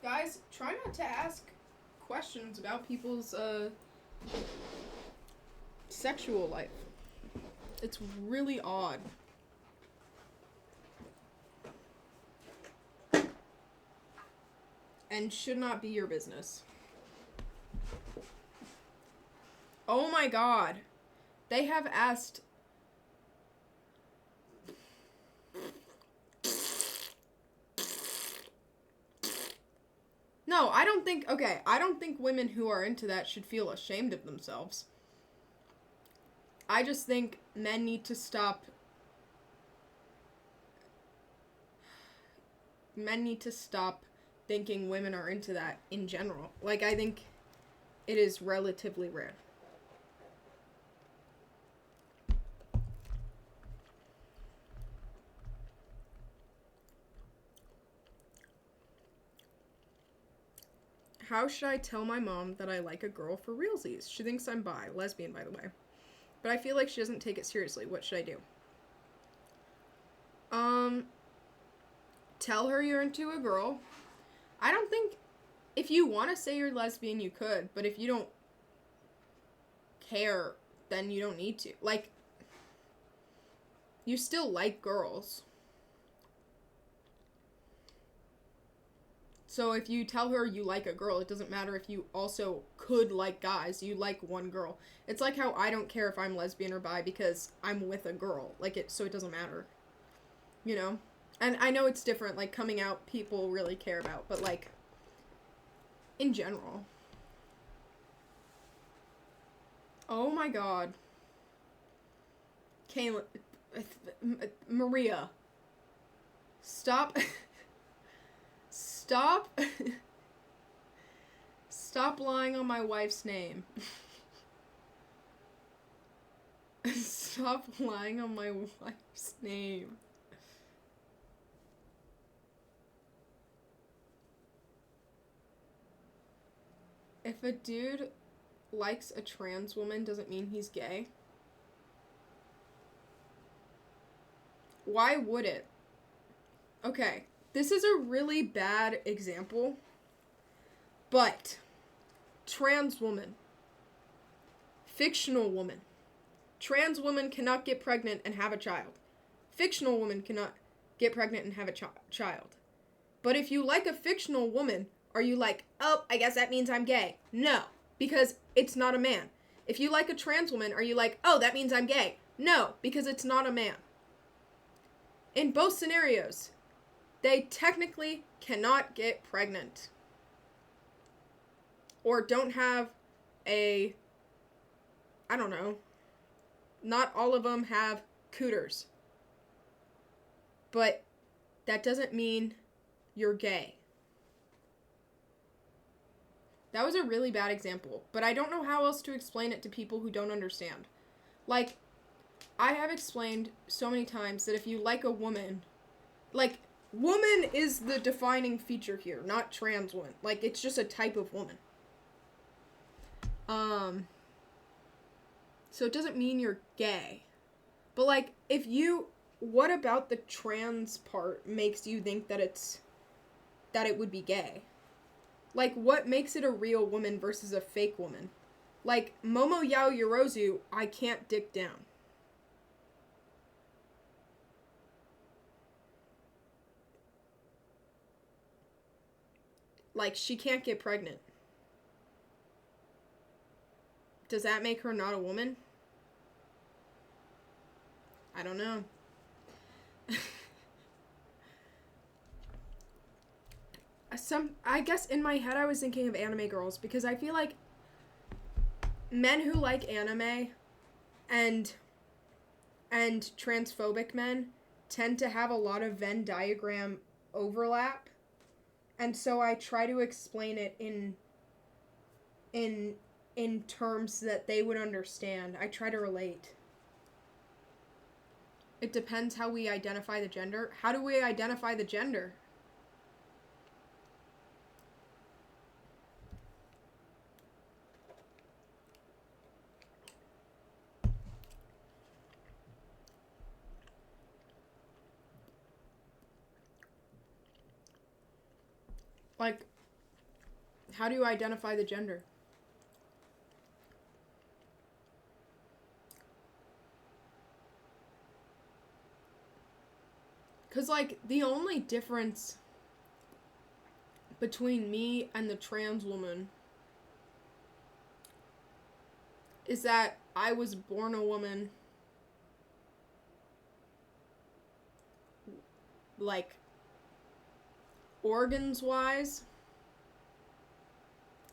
Guys, try not to ask questions about people's sexual life. It's really odd. And should not be your business. Oh my god. They have asked... No, I don't think... Okay, I don't think women who are into that should feel ashamed of themselves. I just think men need to stop... Men need to stop thinking women are into that in general. Like, I think it is relatively rare. How should I tell my mom that I like a girl for realsies? She thinks I'm bi. Lesbian, by the way. But I feel like she doesn't take it seriously. What should I do? Tell her you're into a girl. I don't think... If you want to say you're lesbian, you could. But if you don't care, then you don't need to. Like, you still like girls. So if you tell her you like a girl, it doesn't matter if you also could like guys. You like one girl. It's like how I don't care if I'm lesbian or bi because I'm with a girl. So it doesn't matter. You know? And I know it's different. Like, coming out, people really care about. But, like, in general. Oh my god. Kayla. Maria. Stop. Stop. Stop lying on my wife's name. Stop lying on my wife's name. If a dude likes a trans woman, doesn't mean he's gay. Why would it? Okay, this is a really bad example, but trans woman, fictional woman. Trans woman cannot get pregnant and have a child. Fictional woman cannot get pregnant and have a child. But if you like a fictional woman, are you like, oh, I guess that means I'm gay? No, because it's not a man. If you like a trans woman, are you like, oh, that means I'm gay? No, because it's not a man. In both scenarios, they technically cannot get pregnant. Or don't have I don't know. Not all of them have cooters. But that doesn't mean you're gay. That was a really bad example, but I don't know how else to explain it to people who don't understand. Like, I have explained so many times that if you like a woman, like, woman is the defining feature here, not trans woman. Like, it's just a type of woman. So it doesn't mean you're gay. But, like, what about the trans part makes you think that it would be gay? Like, what makes it a real woman versus a fake woman? Like, Momo Yao Yorozu, I can't dick down. Like, she can't get pregnant. Does that make her not a woman? I don't know. I guess in my head I was thinking of anime girls because I feel like men who like anime and transphobic men tend to have a lot of Venn diagram overlap. And so I try to explain it in terms that they would understand. I try to relate. It depends how we identify the gender. How do we identify the gender? Like, how do you identify the gender? Because, like, the only difference between me and the trans woman is that I was born a woman, like, organs-wise,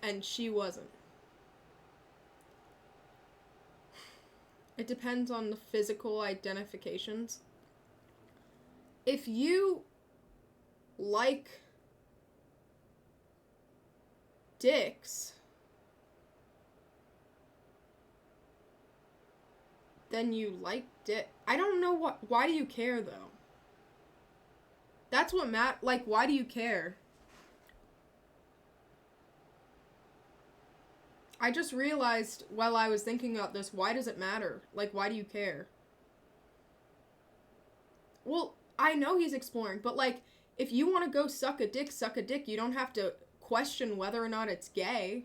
and she wasn't. It depends on the physical identifications. If you like dicks, then you like dick. I don't know why do you care, though? That's what why do you care? I just realized while I was thinking about this, why does it matter? Like, why do you care? Well, I know he's exploring, but, like, if you want to go suck a dick. You don't have to question whether or not it's gay.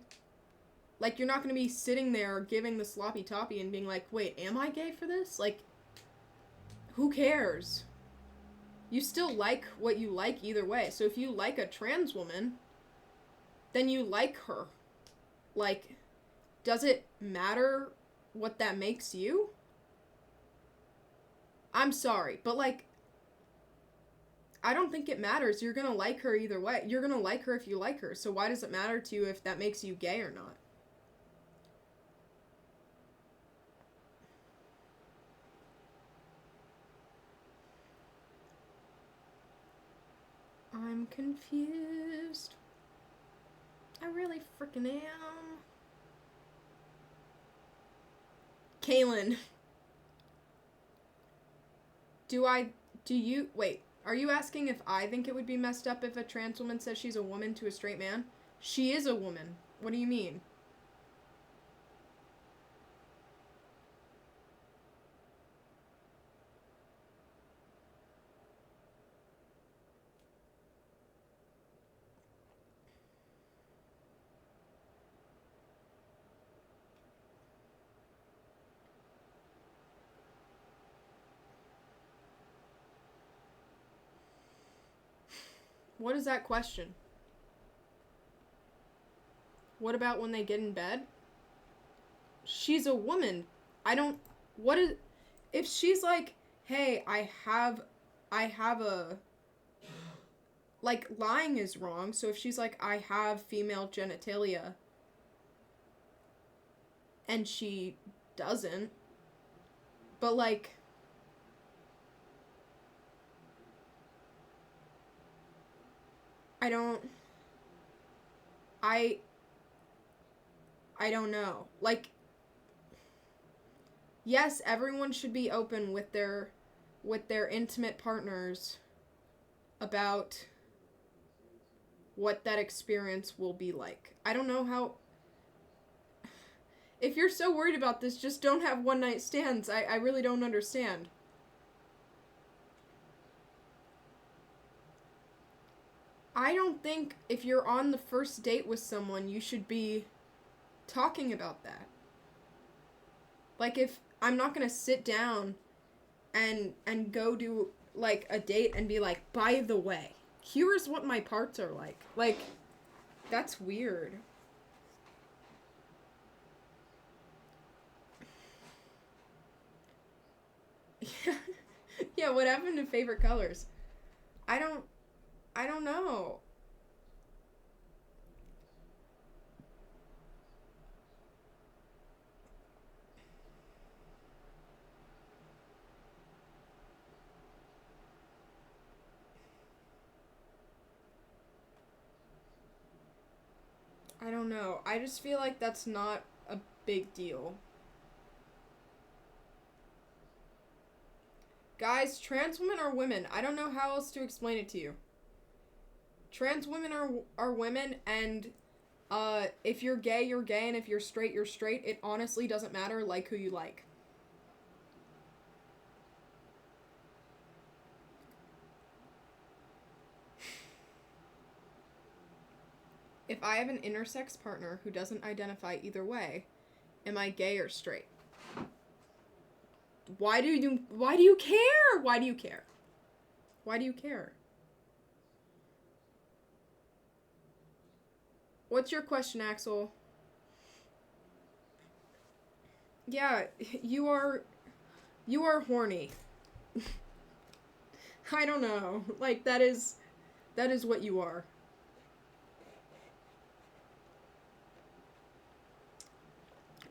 Like, you're not going to be sitting there giving the sloppy toppy and being like, wait, am I gay for this? Like, who cares? You still like what you like either way. So if you like a trans woman, then you like her. Like, does it matter what that makes you? I'm sorry, but like, I don't think it matters. You're gonna like her either way. You're gonna like her if you like her. So why does it matter to you if that makes you gay or not? I'm confused. I really freaking am. Kaylin. Wait, are you asking if I think it would be messed up if a trans woman says she's a woman to a straight man? She is a woman. What do you mean? What is that question? What about when they get in bed? She's a woman. If she's like, hey, I have a, like, lying is wrong, so if she's like, I have female genitalia, and she doesn't, but like, I don't know. Like, yes, everyone should be open with their intimate partners about what that experience will be like. I don't know how. If you're so worried about this, just don't have one night stands. I really don't understand. I don't think if you're on the first date with someone, you should be talking about that. Like, if I'm not gonna sit down and go do like a date and be like, by the way, here's what my parts are like. Like, that's weird. Yeah, what happened to favorite colors? I don't know. I don't know. I just feel like that's not a big deal. Guys, trans women are women. I don't know how else to explain it to you. Trans women are women, and if you're gay, you're gay, and if you're straight, you're straight. It honestly doesn't matter, like who you like. If I have an intersex partner who doesn't identify either way, am I gay or straight? Why do you care? Why do you care? Why do you care? What's your question, Axel? Yeah, you are horny. I don't know. Like, that is what you are.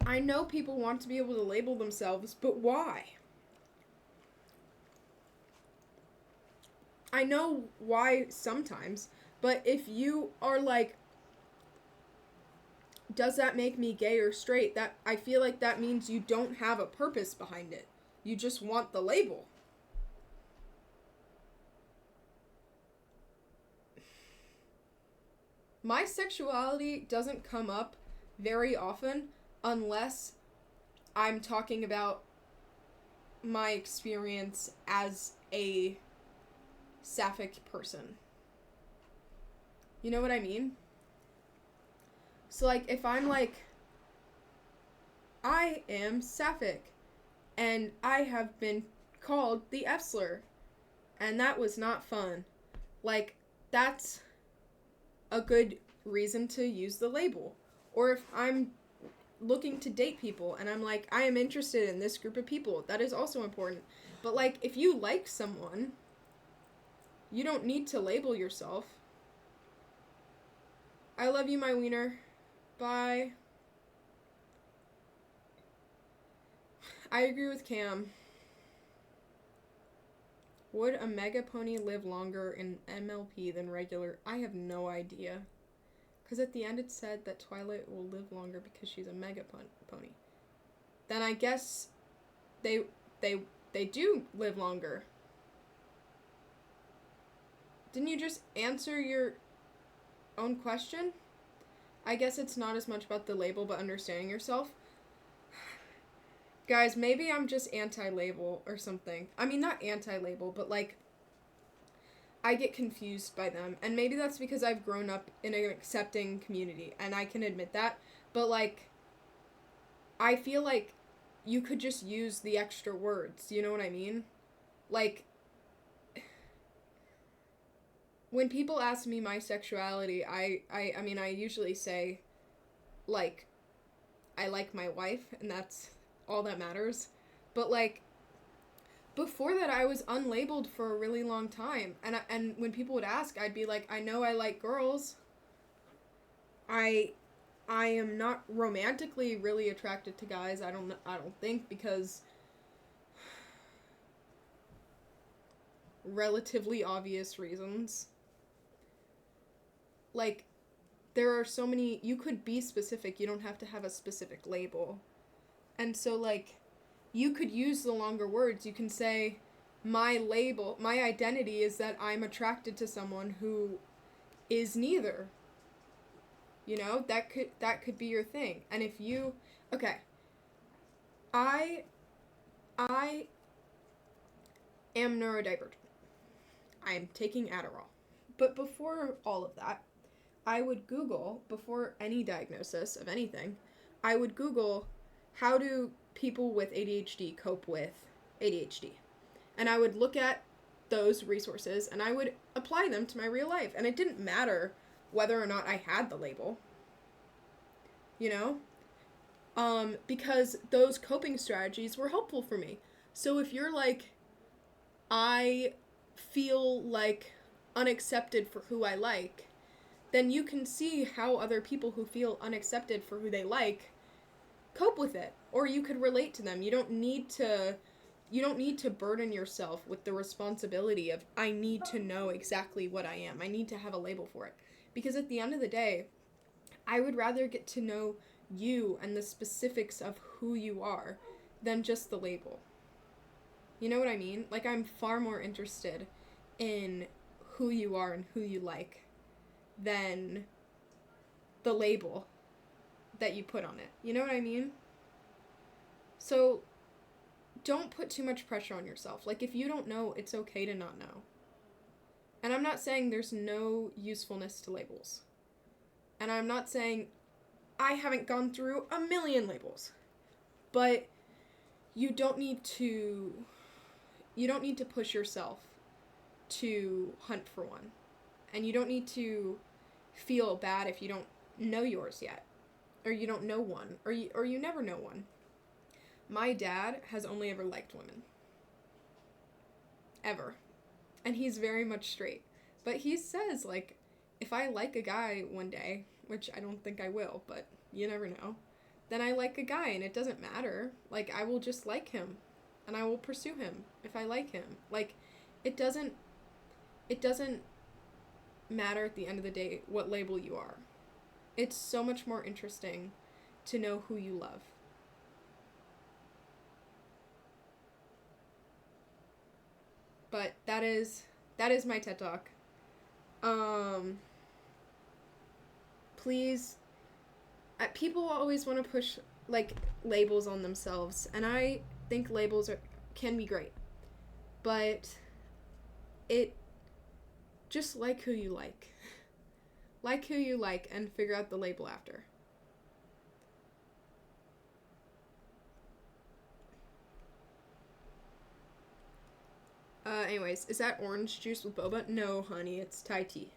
I know people want to be able to label themselves, but why? I know why sometimes, but if you are like, does that make me gay or straight? That I feel like that means you don't have a purpose behind it. You just want the label. My sexuality doesn't come up very often unless I'm talking about my experience as a sapphic person. You know what I mean? So, like, if I'm like, I am sapphic, and I have been called the F slur, And that was not fun. Like, that's a good reason to use the label. Or if I'm looking to date people and I'm like, I am interested in this group of people, that is also important. But, like, if you like someone, you don't need to label yourself. I love you, my wiener. Bye. I agree with Cam. Would a mega pony live longer in MLP than regular? I have no idea. Because at the end it said that Twilight will live longer because she's a mega pony. Then I guess they do live longer. Didn't you just answer your own question? I guess it's not as much about the label, but understanding yourself. Guys, maybe I'm just anti-label or something. I mean, not anti-label, but, like, I get confused by them. And maybe that's because I've grown up in an accepting community, and I can admit that. But, like, I feel like you could just use the extra words. You know what I mean? Like, when people ask me my sexuality, I mean, I usually say, like, I like my wife, and that's all that matters. But, like, before that, I was unlabeled for a really long time. And when people would ask, I'd be like, I know I like girls. I am not romantically really attracted to guys. I don't think, because relatively obvious reasons. Like, there are so many, you could be specific, you don't have to have a specific label. And so, like, you could use the longer words. You can say, my label, my identity is that I'm attracted to someone who is neither. You know, that could be your thing. And if you, okay, I am neurodivergent. I am taking Adderall. But before all of that, I would Google, before any diagnosis of anything, I would Google, how do people with ADHD cope with ADHD? And I would look at those resources and I would apply them to my real life. And it didn't matter whether or not I had the label, you know? Because those coping strategies were helpful for me. So if you're like, I feel like unaccepted for who I like, then you can see how other people who feel unaccepted for who they like cope with it, or you could relate to them. You don't need to burden yourself with the responsibility of, I need to know exactly what I am. I need to have a label for it. Because at the end of the day, I would rather get to know you and the specifics of who you are than just the label. You know what I mean? Like, I'm far more interested in who you are and who you like than the label that you put on it. You know what I mean? So don't put too much pressure on yourself. Like, if you don't know, it's okay to not know. And I'm not saying there's no usefulness to labels. And I'm not saying I haven't gone through a million labels. But you don't need to push yourself to hunt for one. And you don't need to feel bad if you don't know yours yet. Or you don't know one. Or you never know one. My dad has only ever liked women. Ever. And he's very much straight. But he says, like, if I like a guy one day, which I don't think I will, but you never know, then I like a guy and it doesn't matter. Like, I will just like him. And I will pursue him if I like him. Like, it doesn't matter at the end of the day what label you are. It's so much more interesting to know who you love. But that is my TED Talk. Please, people always want to push, like, labels on themselves, and I think labels can be great. But just like who you like. Like who you like and figure out the label after. Anyways, is that orange juice with boba? No, honey, it's Thai tea.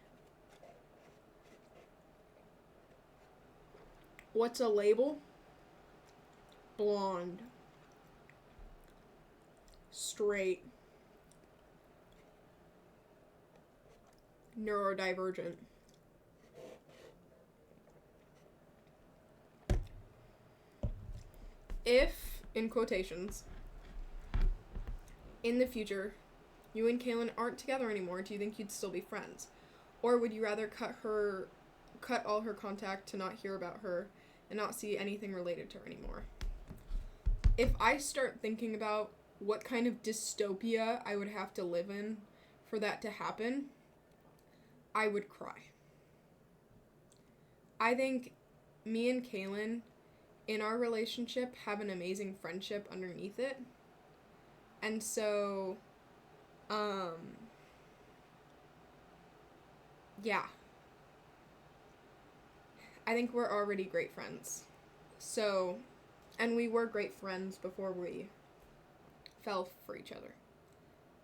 What's a label? Blonde. Straight. Neurodivergent. If, in quotations, in the future, you and Kaylin aren't together anymore, do you think you'd still be friends? Or would you rather cut all her contact to not hear about her and not see anything related to her anymore? If I start thinking about what kind of dystopia I would have to live in for that to happen, I would cry. I think me and Kaylin, in our relationship, have an amazing friendship underneath it. And so, yeah. I think we're already great friends. So, and we were great friends before we fell for each other.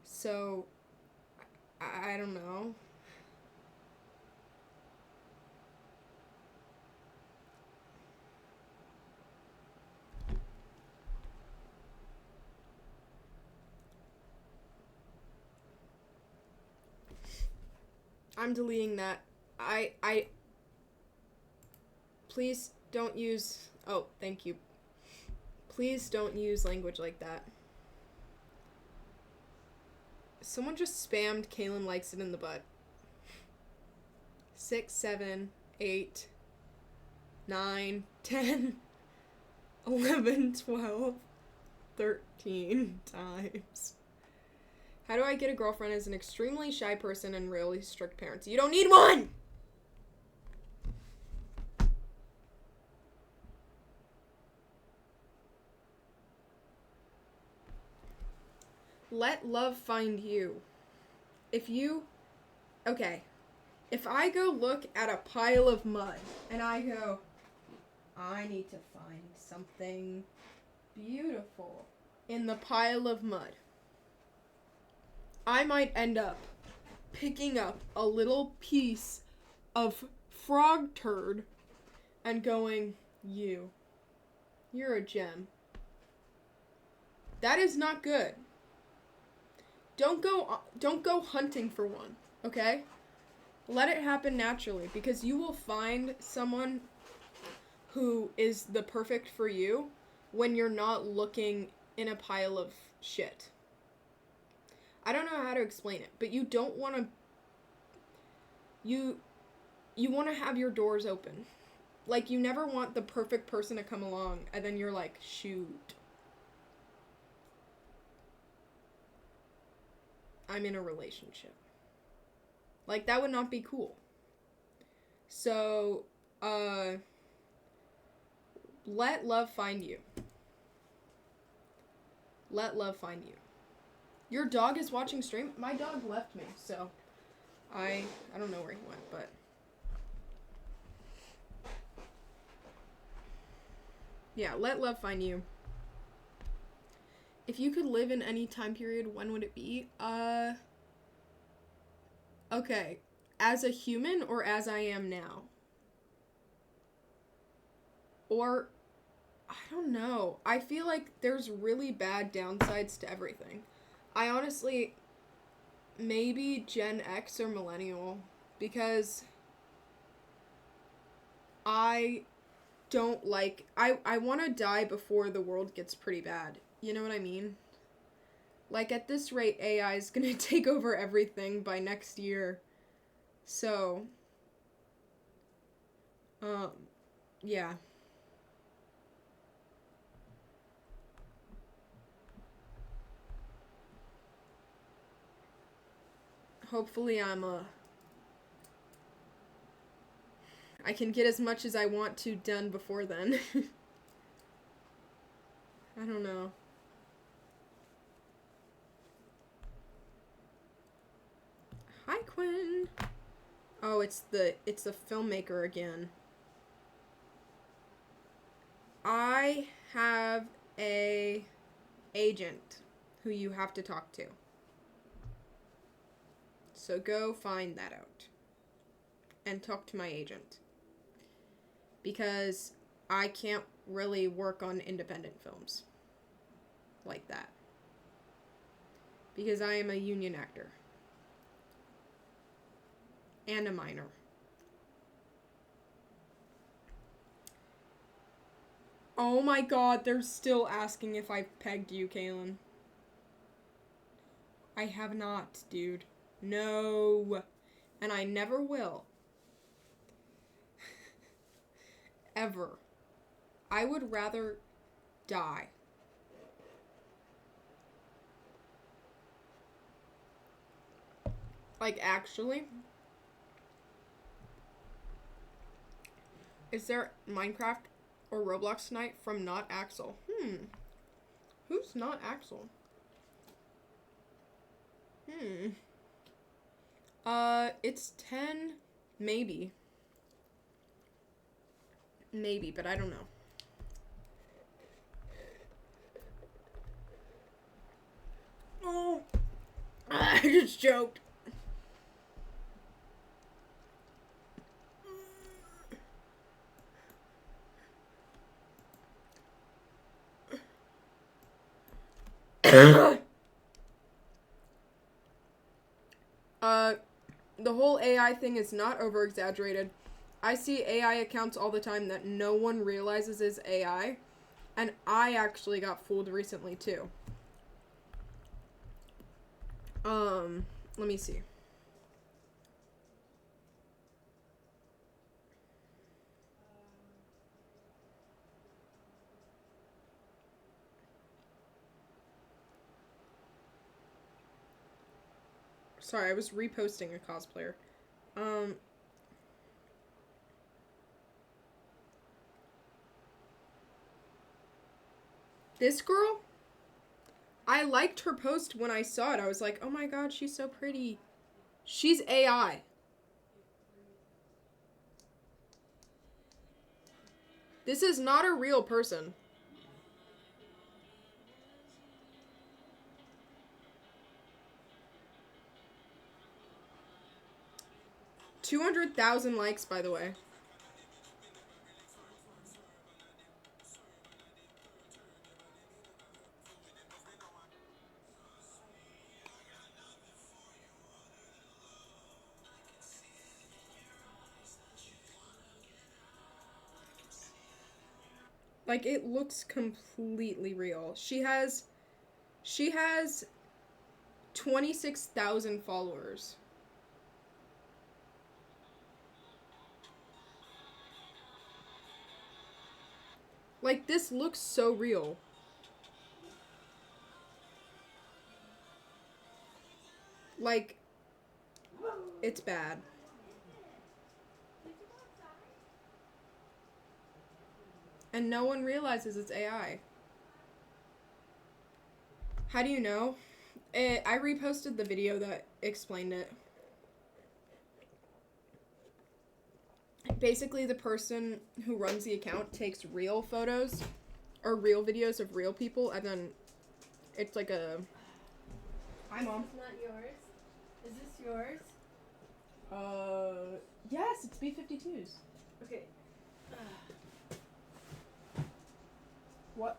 So, I don't know. I'm deleting that. Please don't use, oh, thank you. Please don't use language like that. Someone just spammed Kaylin likes it in the butt. 6, 7, 8, 9, 10, 11, 12, 13 times. How do I get a girlfriend as an extremely shy person and really strict parents? You don't need one! Let love find you. Okay. If I go look at a pile of mud and I go, I need to find something beautiful in the pile of mud, I might end up picking up a little piece of frog turd and going, you're a gem. That is not good. Don't go hunting for one, okay? Let it happen naturally, because you will find someone who is the perfect for you when you're not looking in a pile of shit. I don't know how to explain it, but you don't want to... You want to have your doors open. Like, you never want the perfect person to come along, and then you're like, shoot. I'm in a relationship. Like, that would not be cool. So, let love find you. Let love find you. Your dog is watching stream? My dog left me, so I don't know where he went, but yeah, let love find you. If you could live in any time period, when would it be? Okay. As a human or as I am now? Or, I don't know. I feel like there's really bad downsides to everything. I honestly, maybe Gen X or Millennial, because I don't like, I want to die before the world gets pretty bad. You know what I mean? Like, at this rate, AI is gonna take over everything by next year. So, yeah. Hopefully I can get as much as I want to done before then. I don't know. Hi, Quinn. Oh, it's the filmmaker again. I have a agent who you have to talk to. So go find that out. And talk to my agent. Because I can't really work on independent films like that. Because I am a union actor. And a minor. Oh my god, they're still asking if I've pegged you, Kaylin. I have not, dude. No. And I never will. Ever. I would rather die. Like, actually. Is there Minecraft or Roblox tonight from Not Axel? Who's Not Axel? It's 10, maybe. Maybe, but I don't know. Oh, I just choked. The whole AI thing is not over-exaggerated. I see AI accounts all the time that no one realizes is AI, and I actually got fooled recently too. Let me see. Sorry, I was reposting a cosplayer. This girl? I liked her post when I saw it. I was like, oh my god, she's so pretty. She's AI. This is not a real person. $200,000 likes, by the way. Like, it looks completely real. She has 26,000 followers. Like, this looks so real. Like, it's bad. And no one realizes it's AI. How do you know? I reposted the video that explained it. Basically, the person who runs the account takes real photos or real videos of real people, and then it's like a... Hi, Mom. It's not yours. Is this yours? Yes, it's B-52s. Okay. What?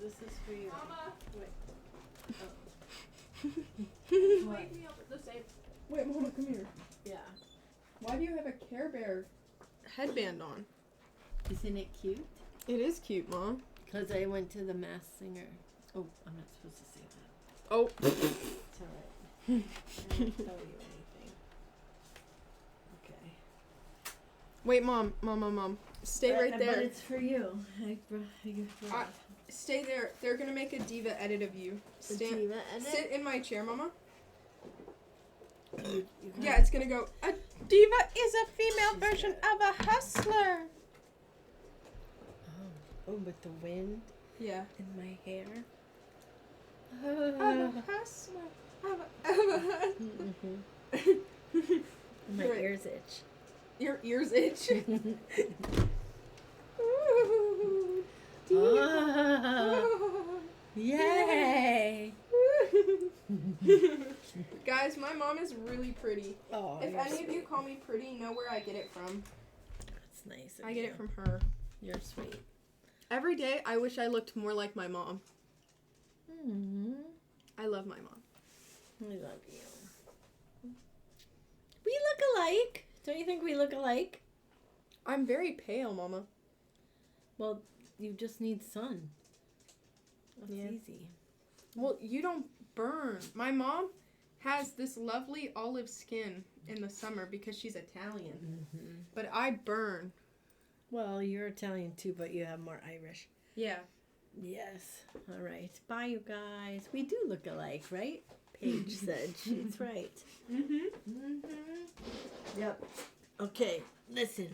This is for you. Mama! Wait. Wake me up at the same. Wait, Mama, come here. Yeah. Why do you have a Care Bear headband on? Isn't it cute? It is cute, Mom. Because I went to the Masked Singer. Oh, I'm not supposed to say that. Oh. It's alright. I won't tell you anything. Okay. Wait, Mom. Stay right there. But it's for you. Stay there. They're gonna make a diva edit of you. Diva edit? Sit in my chair, Mama. You Yeah, it's gonna go. A diva is a female version of a hustler. Oh, with the wind Yeah. in my hair. I'm a hustler. My Right. ears itch. Your ears itch. Ooh, Oh, yay! Guys, my mom is really pretty. Oh, If you're any of you sweet. call me pretty, know where I get it from. That's nice. I get it from her. You're sweet. Every day, I wish I looked more like my mom. Mm-hmm. I love my mom. I love you. We look alike. Don't you think we look alike? I'm very pale, Mama. Well, you just need sun. That's Yeah. easy. Well, you don't burn. My mom has this lovely olive skin in the summer because she's Italian. Mm-hmm. But I burn. Well, you're Italian too, but you have more Irish. Yeah. Yes. All right. Bye, you guys. We do look alike, right? Paige said she's right. Mm-hmm. Mm-hmm. Yep. Okay. Listen.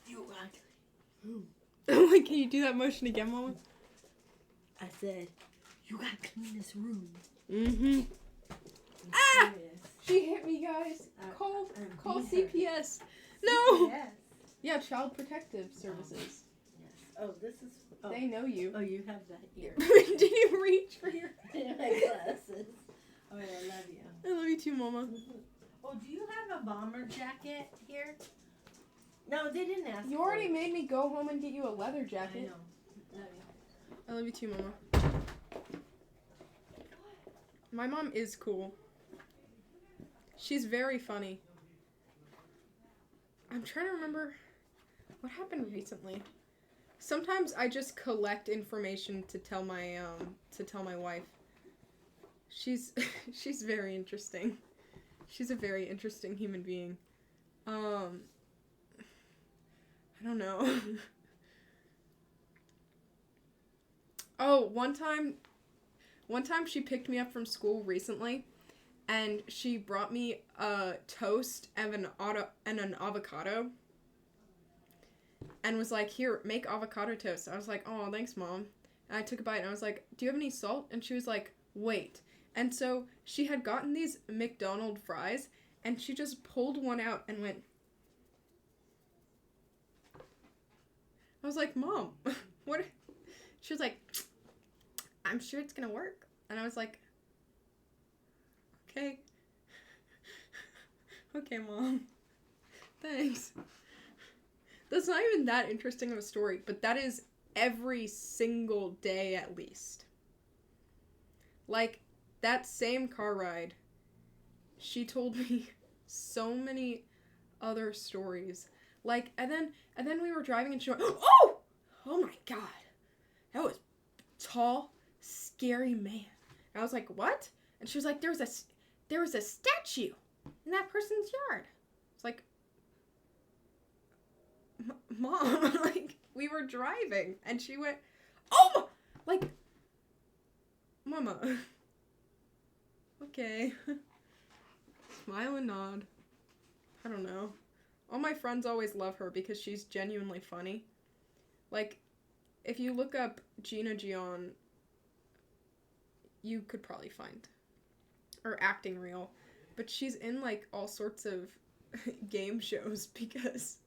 You ugly. Like, can you do that motion again, Mama? I said, you gotta clean this room. Mm-hmm. I'm Ah! serious. She hit me, guys. Call I'm CPS. No. Yes. Yeah, Child Protective Services. Yes. Oh, this is. Oh. They know you. Oh, you have that ear. Did you reach for your... My glasses. Oh, I love you. I love you too, Mama. Oh, do you have a bomber jacket here? No, they didn't ask. You for already it. made me go home and get you a leather I jacket. know. Love you. I love you too, Mama. My mom is cool. She's very funny. I'm trying to remember what happened recently. Sometimes I just collect information to tell my wife. She's she's very interesting. She's a very interesting human being. I don't know. Oh, one time she picked me up from school recently, and she brought me a toast and an avocado, and was like, "Here, make avocado toast." I was like, "Oh, thanks, Mom." And I took a bite, and I was like, "Do you have any salt?" And she was like, "Wait." And so she had gotten these McDonald's fries, and she just pulled one out and went. I was like, "Mom, what?" She was like, "I'm sure it's gonna work." And I was like, "Okay." Okay, Mom. Thanks. That's not even that interesting of a story, but that is every single day at least. Like, that same car ride, she told me so many other stories. Like, and then we were driving and she went, "Oh! Oh my God. That was tall, scary man." And I was like, "What?" And she was like, there was a statue in that person's yard." It's like, Mom, like, we were driving, and she went, "Oh!" Like, Mama. Okay. Smile and nod. I don't know. All my friends always love her because she's genuinely funny. Like, if you look up Gina Gion, you could probably find or acting reel, but she's in like all sorts of game shows because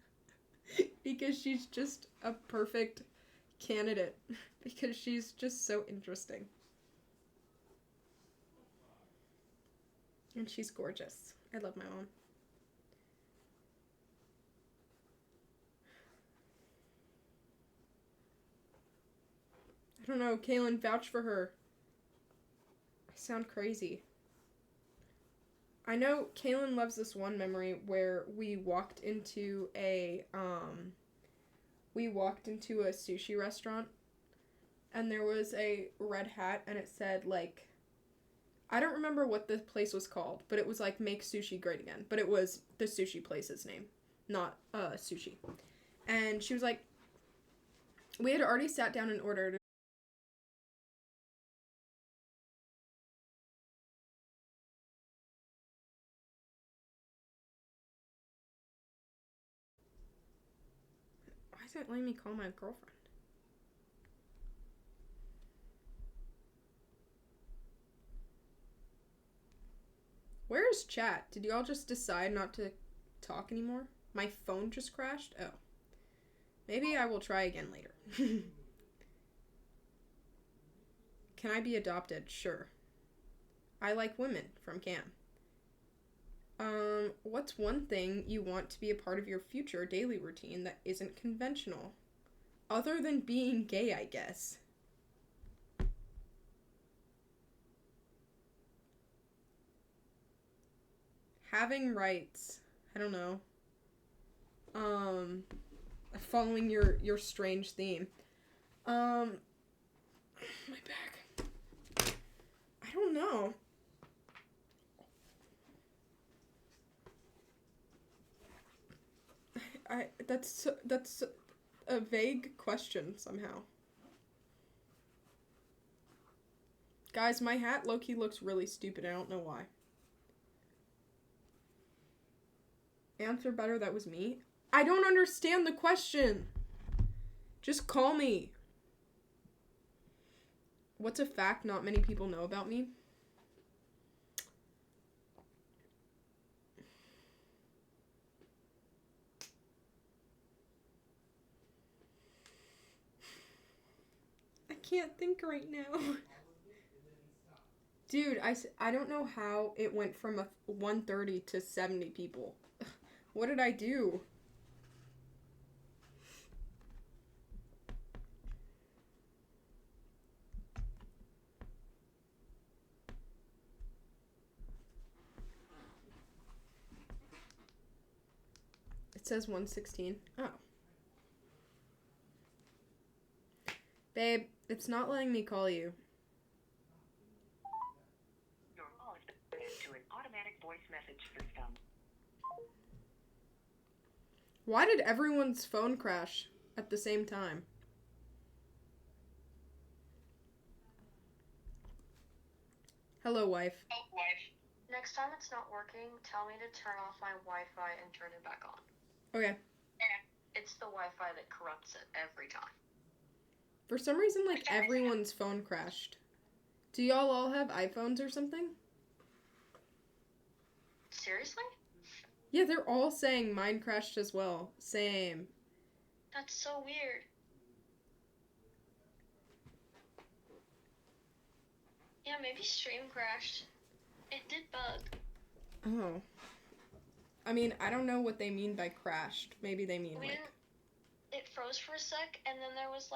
she's just a perfect candidate because she's just so interesting. And she's gorgeous. I love my mom. I don't know, Kaylin, vouch for her. I sound crazy. I know Kaylin loves this one memory where we walked into a sushi restaurant, and there was a red hat, and it said, like, I don't remember what the place was called, but it was like, "Make sushi great again." But it was the sushi place's name, not sushi. And she was like, we had already sat down and ordered. Why is it letting me call my girlfriend? Where's chat? Did you all just decide not to talk anymore? My phone just crashed? Oh. Maybe I will try again later. Can I be adopted? Sure. I like women from Cam. What's one thing you want to be a part of your future daily routine that isn't conventional? Other than being gay, I guess. Having rights. I don't know. Following your strange theme. My back. I don't know. That's a vague question somehow. Guys, my hat low-key looks really stupid. I don't know why. Answer better, that was me. I don't understand the question. Just call me. What's a fact not many people know about me? I can't think right now. Dude, I don't know how it went from 130 to 70 people. What did I do? It says 116. Oh. Babe, it's not letting me call you. Your call is connected to an automatic voice message system. Why did everyone's phone crash at the same time? Hello, wife. Oh, wife. Next time it's not working, tell me to turn off my Wi-Fi and turn it back on. Okay. It's the Wi-Fi that corrupts it every time. For some reason, like, everyone's phone crashed. Do y'all all have iPhones or something? Seriously? Yeah, they're all saying mine crashed as well. Same. That's so weird. Yeah, maybe stream crashed. It did bug. Oh. I mean, I don't know what they mean by crashed. Maybe they mean, It froze for a sec, and then there was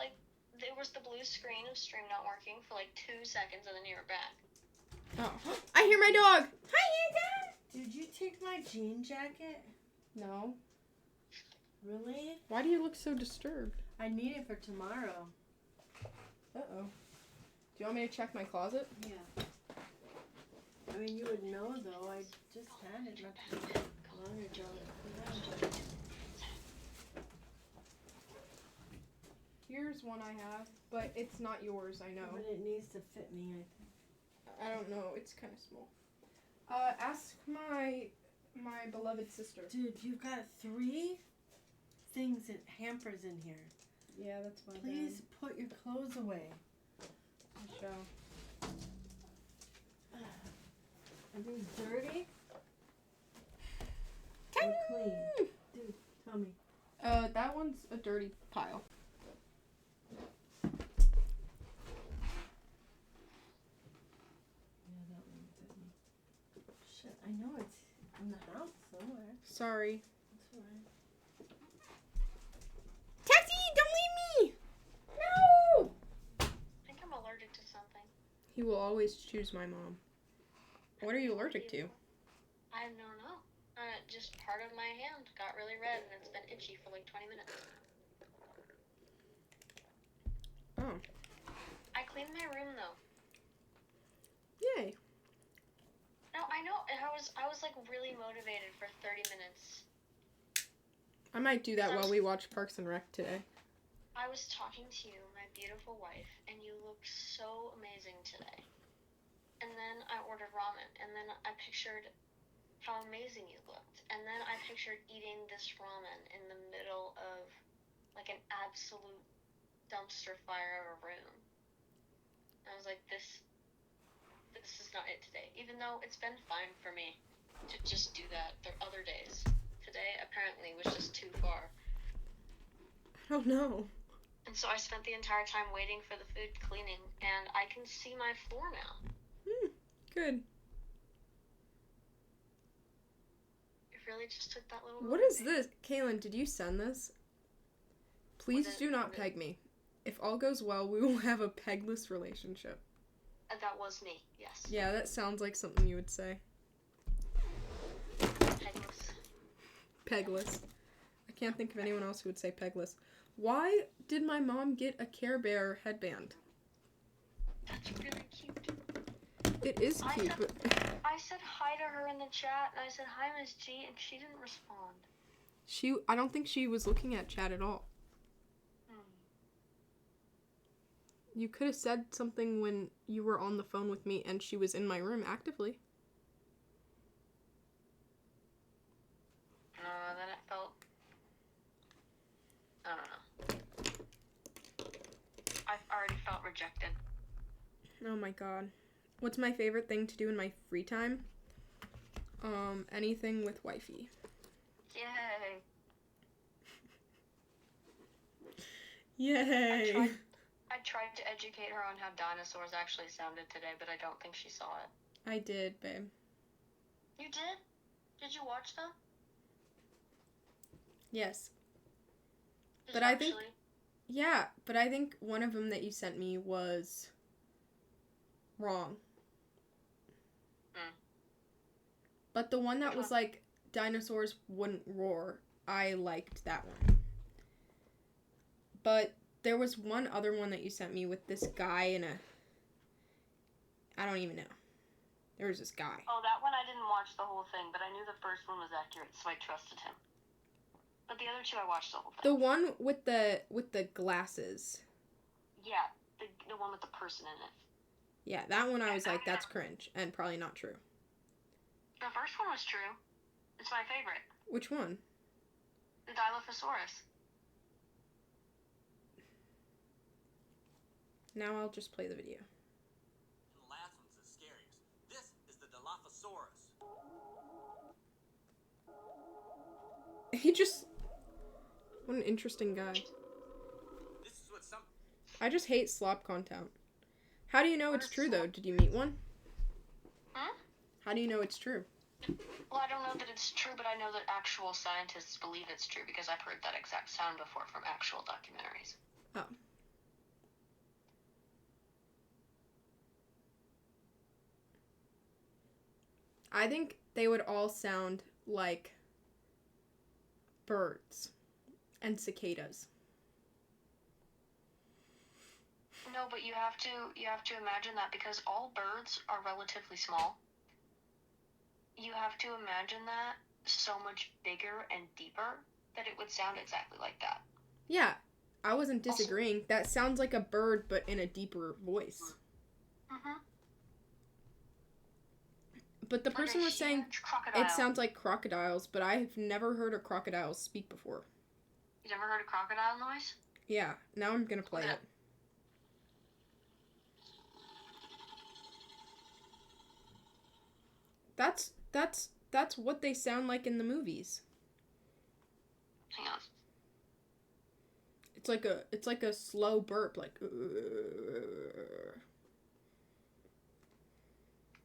the blue screen of stream not working for 2 seconds, and then you were back. Oh. I hear my dog! Hi, Dad! Did you take my jean jacket? No. Really? Why do you look so disturbed? I need it for tomorrow. Uh-oh. Do you want me to check my closet? Yeah. I mean, you would know, though. I just had it not too long ago. Here's one I have, but it's not yours, I know. But it needs to fit me, I think. I don't know. It's kind of small. Ask my beloved sister. Dude, you've got 3 things and hampers in here. Yeah, that's my Please put your clothes away. Show. Are these dirty? Or clean? Dude, tell me. That one's a dirty pile. Yeah, that one fit me. Shit, I know it's in the house somewhere. Sorry. That's alright. Taxi! Don't leave me! No! I think I'm allergic to something. He will always choose my mom. What are you allergic to? I don't know. Just part of my hand got really red, and it's been itchy for 20 minutes. Oh. I cleaned my room, though. Yay. No, I know. I was really motivated for 30 minutes. I might do that while we watch Parks and Rec today. I was talking to you, my beautiful wife, and you look so amazing today. And then I ordered ramen, and then I pictured how amazing you looked. And then I pictured eating this ramen in the middle of an absolute dumpster fire of a room. I was like, this is not it today. Even though it's been fine for me to just do that. There are other days. Today apparently was just too far. Oh no. And so I spent the entire time waiting for the food cleaning, and I can see my floor now. Good. really just took that little. What is this? Kaylin, did you send this? Please do not peg me. If all goes well, we will have a pegless relationship. That was me, yes. Yeah, that sounds like something you would say. Pegless. Pegless. I can't think of anyone else who would say pegless. Why did my mom get a Care Bear headband? That's really cute. It is cute, but... I said hi to her in the chat, and I said, hi, Miss G, and she didn't respond. I don't think she was looking at chat at all. You could have said something when you were on the phone with me and she was in my room actively. Then it felt... I don't know. I already felt rejected. Oh my god. What's my favorite thing to do in my free time? Anything with wifey. Yay. Yay. I tried to educate her on how dinosaurs actually sounded today, but I don't think she saw it. I did, babe. You did? Did you watch them? Yes. Did But you I think... actually? Yeah, but I think one of them that you sent me was wrong. But the one that was like, dinosaurs wouldn't roar, I liked that one. But there was one other one that you sent me with this guy in a... I don't even know. There was this guy. Oh, that one I didn't watch the whole thing, but I knew the first one was accurate, so I trusted him. But the other two, I watched the whole thing. The one with the glasses. Yeah, the one with the person in it. Yeah, that one I was like, that's cringe, and probably not true. The first one was true. It's my favorite. Which one? The Dilophosaurus. Now I'll just play the video. And the last one's the scariest. This is the Dilophosaurus. He just... What an interesting guy. This is what some... I just hate slop content. How do you know it's true, though? Did you meet one? Huh? How do you know it's true? Well, I don't know that it's true, but I know that actual scientists believe it's true because I've heard that exact sound before from actual documentaries. Oh. I think they would all sound like birds and cicadas. No, but you have to imagine that because all birds are relatively small. You have to imagine that so much bigger and deeper that it would sound exactly like that. Yeah, I wasn't disagreeing. Also, that sounds like a bird, but in a deeper voice. Mm-hmm. But the person was saying it sounds like crocodiles, but I've never heard a crocodile speak before. You never heard a crocodile noise? Yeah, now I'm gonna play it. That's what they sound like in the movies. Hang on. It's like a slow burp, like.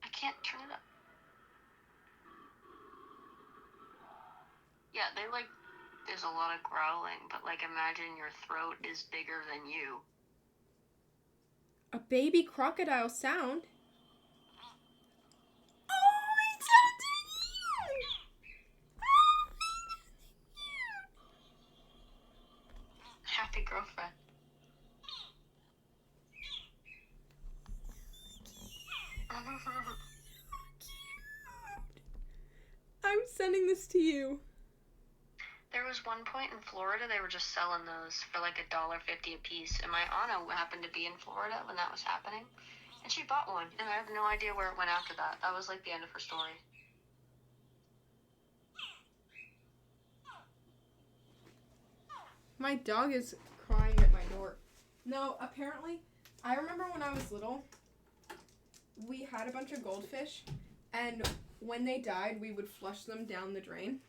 I can't turn it up. Yeah, there's a lot of growling, but imagine your throat is bigger than you. A baby crocodile sound. Happy girlfriend. I'm sending this to you. There was one point in Florida they were just selling those for $1.50 a piece, and my aunt happened to be in Florida when that was happening, and she bought one, and I have no idea where it went after that. That was the end of her story. My dog is crying at my door. No, apparently, I remember when I was little, we had a bunch of goldfish, and when they died, we would flush them down the drain.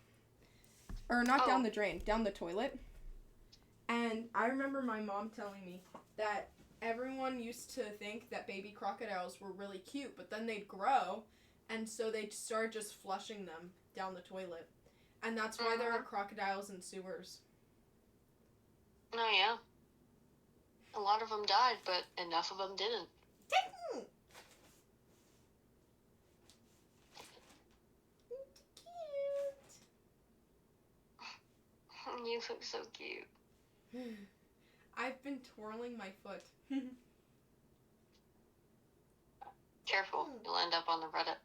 Or not down the drain, down the toilet. And I remember my mom telling me that everyone used to think that baby crocodiles were really cute, but then they'd grow, and so they'd start just flushing them down the toilet. And that's why there are crocodiles in sewers. Oh, yeah. A lot of them died, but enough of them didn't. You look so cute. I've been twirling my foot. Careful, you'll end up on the Reddit.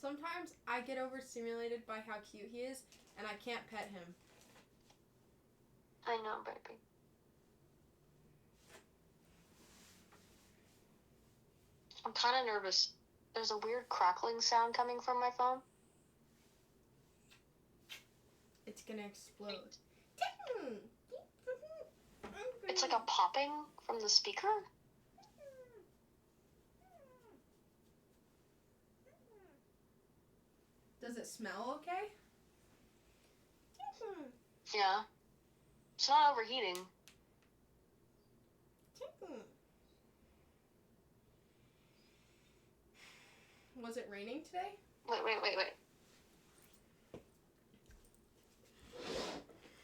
Sometimes I get overstimulated by how cute he is, and I can't pet him. I know, baby. I'm kind of nervous. There's a weird crackling sound coming from my phone. It's gonna explode. It's like a popping from the speaker. Does it smell okay? Yeah. It's not overheating. Was it raining today? Wait.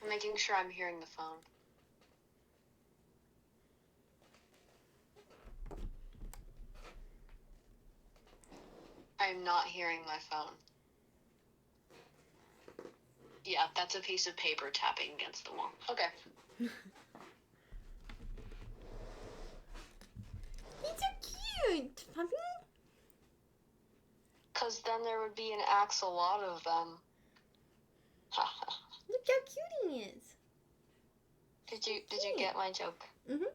I'm making sure I'm hearing the phone. I'm not hearing my phone. Yeah, that's a piece of paper tapping against the wall. Okay. He's so cute, puppy. Because then there would be an axolot of them. Look how cute he is. Did you get my joke? Mm-hmm.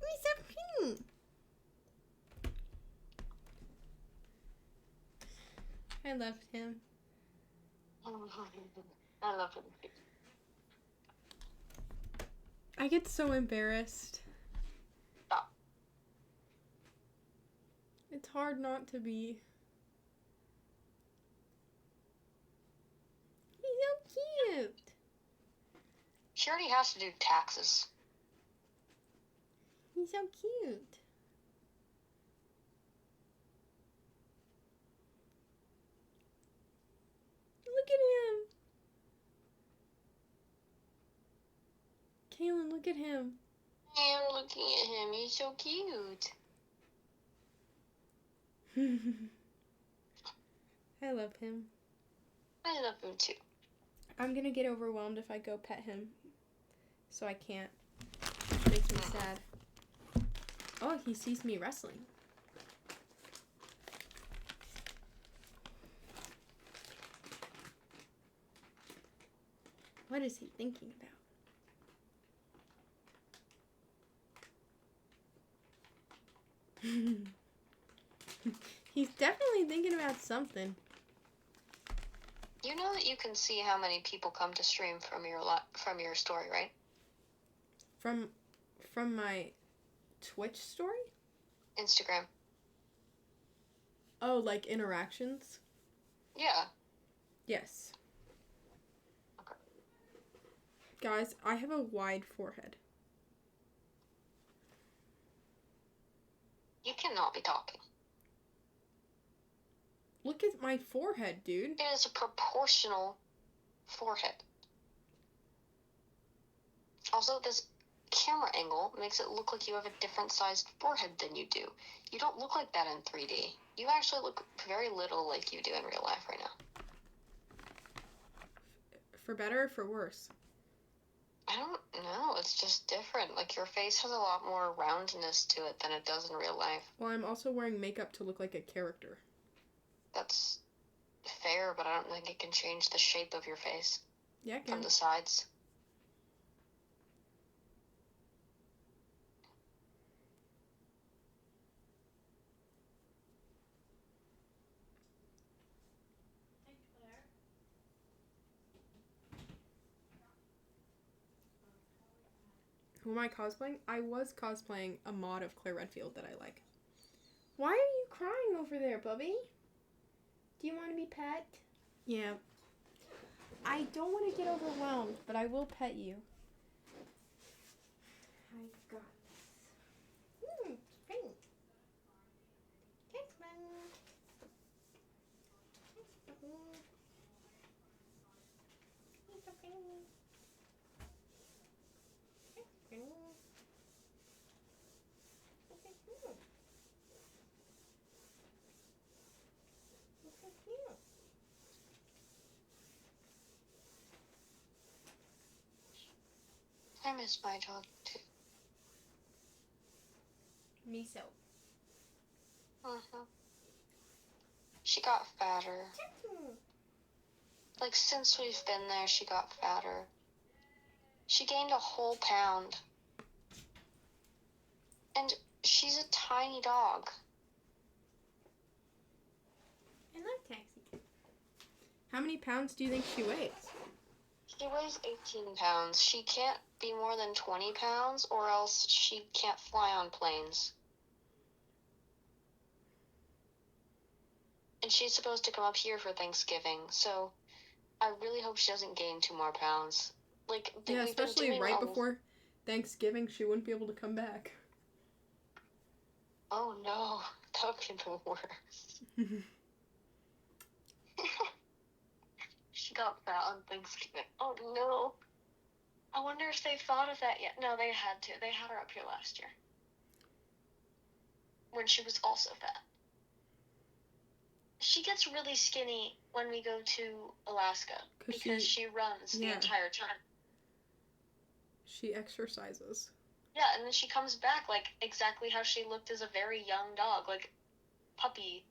He's so cute. I loved him. I love him. I get so embarrassed. Stop. It's hard not to be. He's so cute. She already has to do taxes. He's so cute. Look at him. Kaylin, look at him. I'm looking at him. He's so cute. I love him. I love him too. I'm gonna get overwhelmed if I go pet him. So I can't. It makes me sad. Oh, he sees me wrestling. What is he thinking about? He's definitely thinking about something. You know that you can see how many people come to stream from your story, right? From my Twitch story? Instagram. Oh, like interactions? Yeah. Yes. Okay. Guys, I have a wide forehead. You cannot be talking. Look at my forehead, dude. It is a proportional forehead. Also, this camera angle makes it look like you have a different sized forehead than you do. You don't look like that in 3D. You actually look very little like you do in real life right now. For better or for worse? I don't know. It's just different. Like, your face has a lot more roundness to it than it does in real life. Well, I'm also wearing makeup to look like a character. That's fair, but I don't think it can change the shape of your face. Yeah, it can. From the sides. Who am I cosplaying? I was cosplaying a mod of Claire Redfield that I like. Why are you crying over there, Bubby? Do you want to be pet? Yeah. I don't want to get overwhelmed, but I will pet you. I got this. Spring. I miss my dog too. Miso. She got fatter. Like, since we've been there, she got fatter. She gained a whole pound. And she's a tiny dog. I love Taxi. How many pounds do you think she weighs? She weighs 18 pounds. She can't be more than 20 pounds, or else she can't fly on planes. And she's supposed to come up here for Thanksgiving, so I really hope she doesn't gain 2 more pounds. Like, Yeah, we've been especially doing right before Thanksgiving, she wouldn't be able to come back. Oh no, that would be even worse. She got fat on Thanksgiving. Oh no. I wonder if they've thought of that yet. No, they had to. They had her up here last year. When she was also fat. She gets really skinny when we go to Alaska. Because she runs the entire time. She exercises. Yeah, and then she comes back like exactly how she looked as a very young dog. Like puppy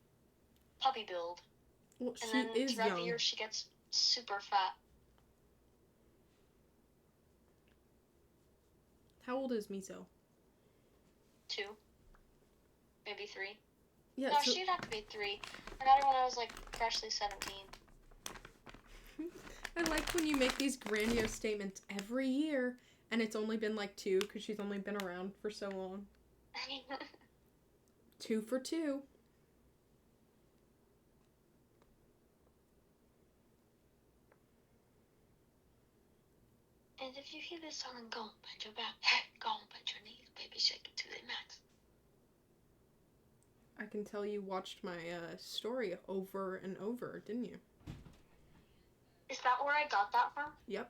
build. Well, And she then is throughout young. the year she gets super fat. How old is Miso? 2. Maybe 3. Yeah, No, so she'd have to be 3. I got her when I was like freshly 17. I like when you make these grandiose statements every year, and it's only been like 2 because she's only been around for so long. 2 for 2. And if you hear this song, go and bend your back. Go and bend your knees. Baby, shake it to the max. I can tell you watched my story over and over, didn't you? Is that where I got that from? Yep.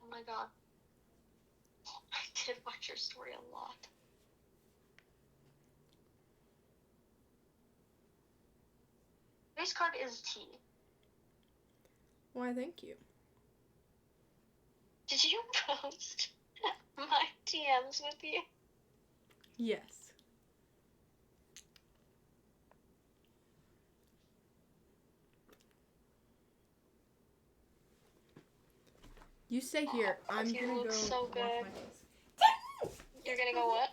Oh my god. I did watch your story a lot. Race card is T. Why, thank you. Did you post my DMs with you? Yes. You stay here. I'm you gonna look go so wash good. my face. You're gonna go what?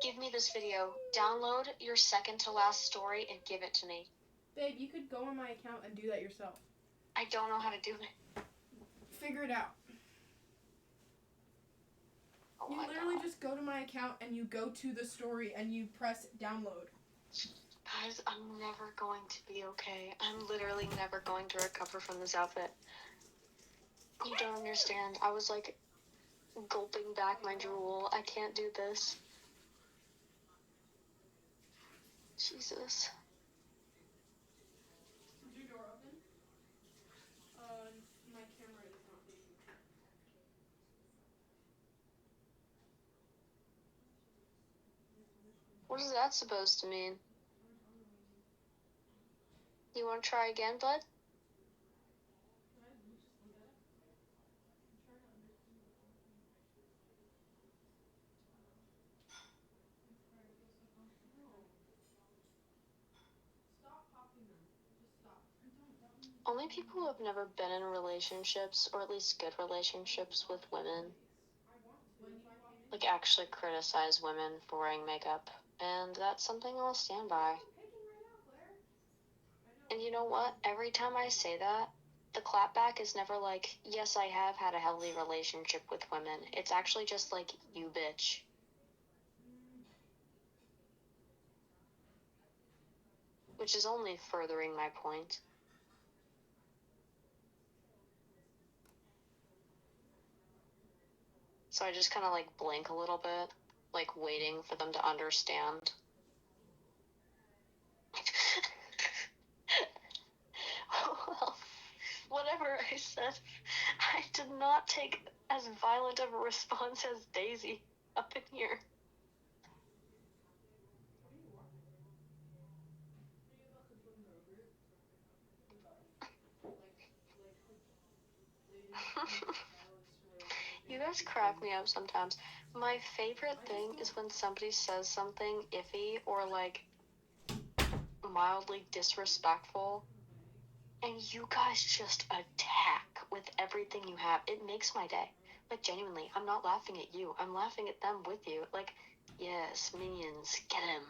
Give me this video. Download your second to last story and give it to me. Babe, you could go on my account and do that yourself. I don't know how to do it. Figure it out. Oh You my literally god. just go to my account and you go to the story and you press download. Guys, I'm never going to be okay. I'm literally never going to recover from this outfit. You don't understand. I was like gulping back my drool. I can't do this. Jesus. Is your door open? My camera is not facing. What is that supposed to mean? You want to try again, bud? Only people who have never been in relationships, or at least good relationships with women, like actually criticize women for wearing makeup. And that's something I'll stand by. And you know what? Every time I say that, the clapback is never like, yes, I have had a healthy relationship with women. It's actually just like, you bitch. Which is only furthering my point. So I just kind of like blink a little bit, like waiting for them to understand. Well, whatever I said, I did not take as violent of a response as Daisy up in here. You guys crack me up sometimes. My favorite thing is when somebody says something iffy or like mildly disrespectful, and you guys just attack with everything you have. It makes my day. Like, genuinely, I'm not laughing at you. I'm laughing at them with you. Like, yes, minions, get him.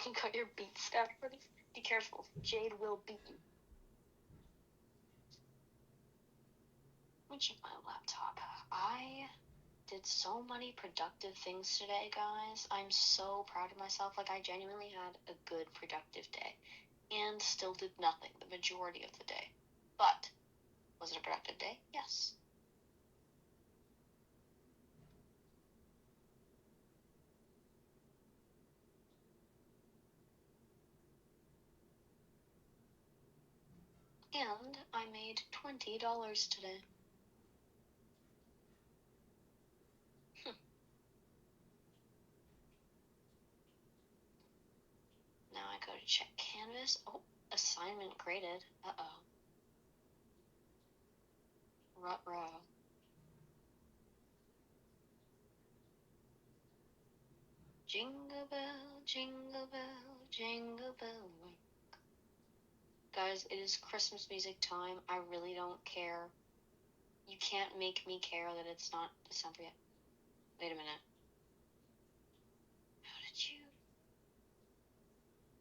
You got your beat stabbed ready? Be careful. Jade will beat you. Let me check my laptop. I did so many productive things today, guys. I'm so proud of myself. Like, I genuinely had a good, productive day. And still did nothing the majority of the day. But, was it a productive day? Yes. And I made $20 today. Now I go to check Canvas. Oh, assignment graded. Uh-oh. Ruh-roh. Jingle bell, jingle bell, jingle bell rock. Guys, it is Christmas music time. I really don't care. You can't make me care that it's not December yet. Wait a minute. How did you...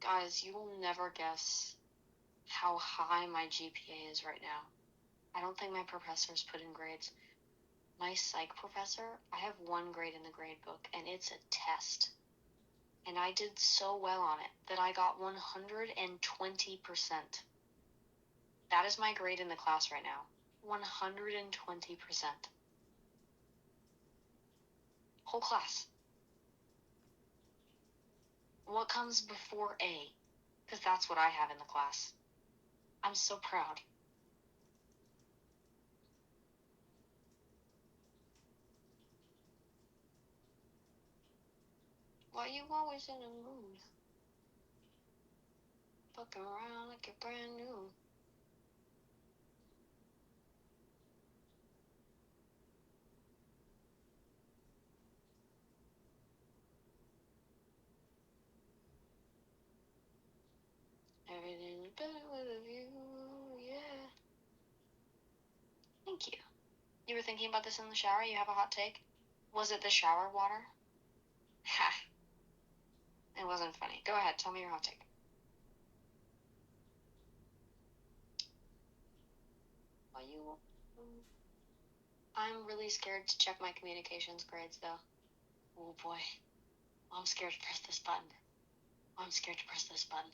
Guys, you will never guess how high my GPA is right now. I don't think my professors put in grades. My psych professor, I have one grade in the grade book, and it's a test. And I did so well on it that I got 120%. That is my grade in the class right now. 120%. Whole class. What comes before A? Because that's what I have in the class. I'm so proud. Why you always in a mood? Fucking around like you're brand new. Everything's better with a view, yeah. Thank you. You were thinking about this in the shower? You have a hot take? Was it the shower water? Ha. It wasn't funny. Go ahead, tell me your hot take. Why you... I'm really scared to check my communications grades, though. Oh boy. I'm scared to press this button. I'm scared to press this button.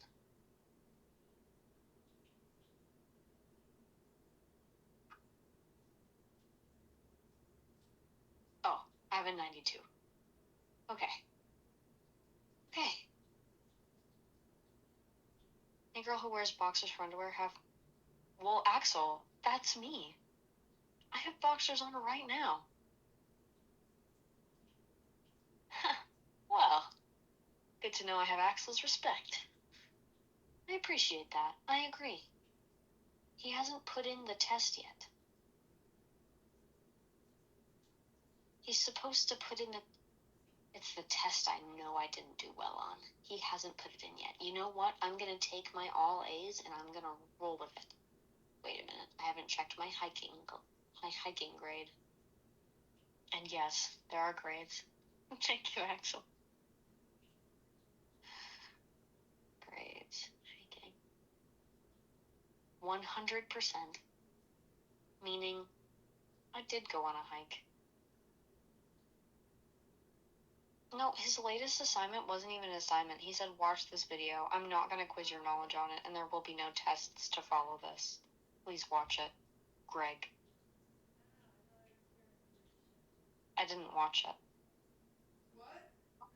Oh, I have a 92. Okay. Okay. A girl who wears boxers for underwear have... Well, Axel, that's me. I have boxers on right now. Well, good to know I have Axel's respect. I appreciate that. I agree. He hasn't put in the test yet. He's supposed to put in the... It's the test I know I didn't do well on. He hasn't put it in yet. You know what? I'm gonna take my all A's and I'm gonna roll with it. Wait a minute, I haven't checked my hiking grade. And yes, there are grades. Thank you, Axel. Grades. Hiking. 100%. Meaning, I did go on a hike. No, his latest assignment wasn't even an assignment. He said, watch this video. I'm not going to quiz your knowledge on it, and there will be no tests to follow this. Please watch it. Greg. I didn't watch it. What?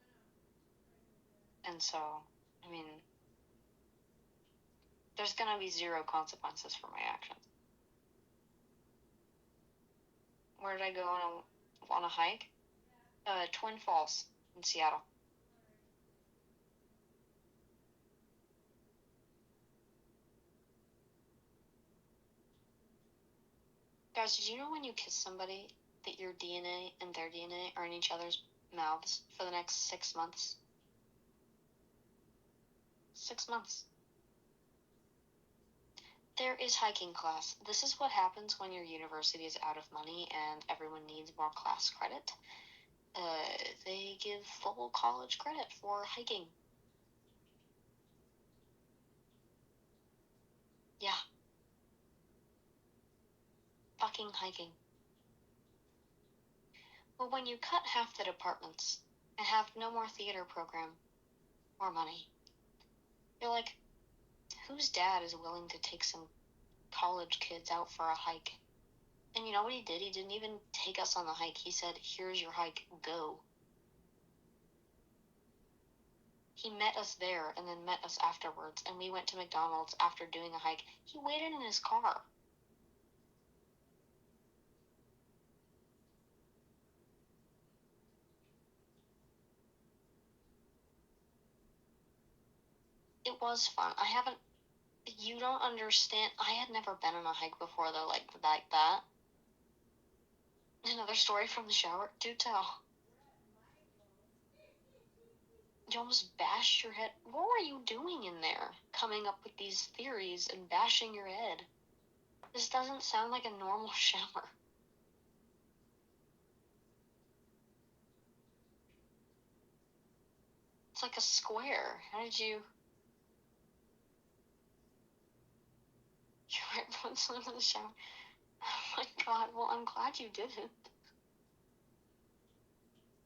And so, I mean, there's going to be zero consequences for my actions. Where did I go on a hike? Twin Falls in Seattle. Guys, did you know when you kiss somebody that your DNA and their DNA are in each other's mouths for the next 6 months? 6 months. There is hiking class. This is what happens when your university is out of money and everyone needs more class credit. They give full college credit for hiking. Yeah. Fucking hiking. Well, when you cut half the departments and have no more theater program or money, you're like, whose dad is willing to take some college kids out for a hike? And you know what he did? He didn't even take us on the hike. He said, here's your hike, go. He met us there and then met us afterwards, and we went to McDonald's after doing a hike. He waited in his car. It was fun. You don't understand. I had never been on a hike before, though, like that. Another story from the shower. Do tell. You almost bashed your head. What were you doing in there? Coming up with these theories and bashing your head. This doesn't sound like a normal shower. It's like a square. How did you... You're right, once I'm in the shower. Oh my god, well, I'm glad you didn't.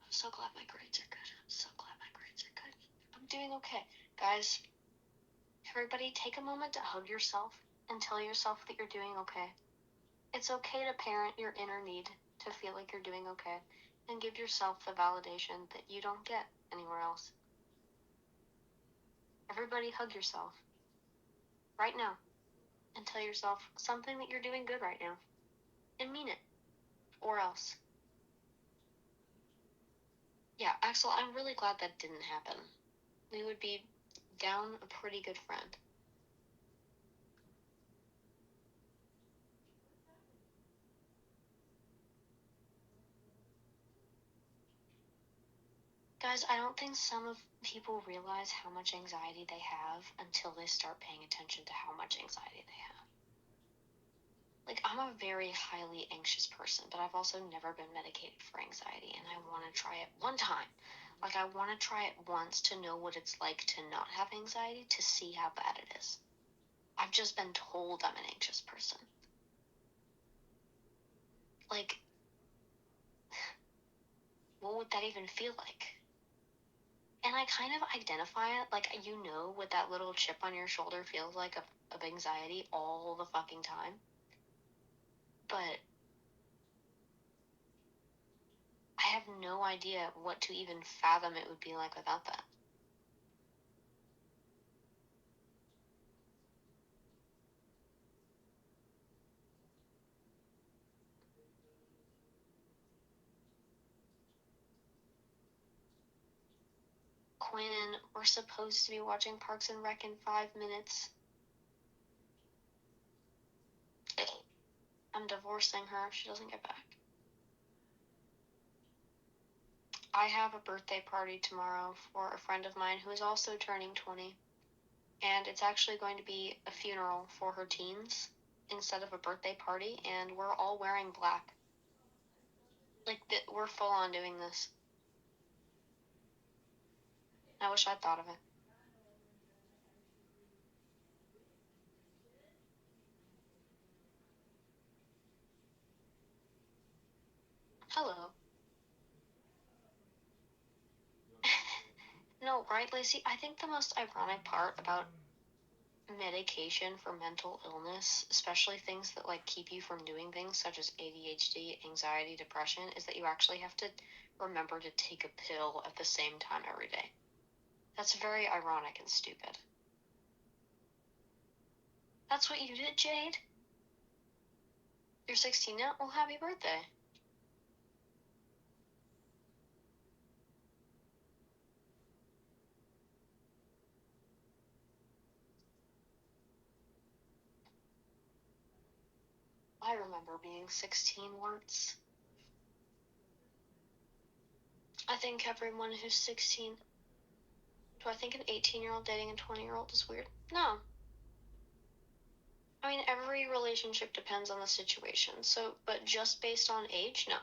I'm so glad my grades are good. I'm so glad my grades are good. I'm doing okay. Guys, everybody take a moment to hug yourself and tell yourself that you're doing okay. It's okay to parent your inner need to feel like you're doing okay and give yourself the validation that you don't get anywhere else. Everybody hug yourself right now and tell yourself something that you're doing good right now and mean it, or else. Yeah, Axel, I'm really glad that didn't happen. We would be down a pretty good friend. Guys, I don't think some of people realize how much anxiety they have until they start paying attention to how much anxiety they have. Like, I'm a very highly anxious person, but I've also never been medicated for anxiety, and I want to try it one time. Like, I want to try it once to know what it's like to not have anxiety, to see how bad it is. I've just been told I'm an anxious person. Like, what would that even feel like? And I kind of identify it, like, you know what that little chip on your shoulder feels like of anxiety all the fucking time. But I have no idea what to even fathom it would be like without that. Quinn, we're supposed to be watching Parks and Rec in 5 minutes. I'm divorcing her if she doesn't get back. I have a birthday party tomorrow for a friend of mine who is also turning 20. And it's actually going to be a funeral for her teens. instead of a birthday party, and we're all wearing black. Like, we're full on doing this. I wish I'd thought of it. Hello. No, right, Lacey? I think the most ironic part about medication for mental illness, especially things that like keep you from doing things such as ADHD, anxiety, depression, is that you actually have to remember to take a pill at the same time every day. That's very ironic and stupid. That's what you did, Jade? You're 16 now? Well, happy birthday. I remember being 16 once. I think everyone who's 16... Do I think an 18-year-old dating a 20-year-old is weird? No. I mean, every relationship depends on the situation, so, but just based on age, no.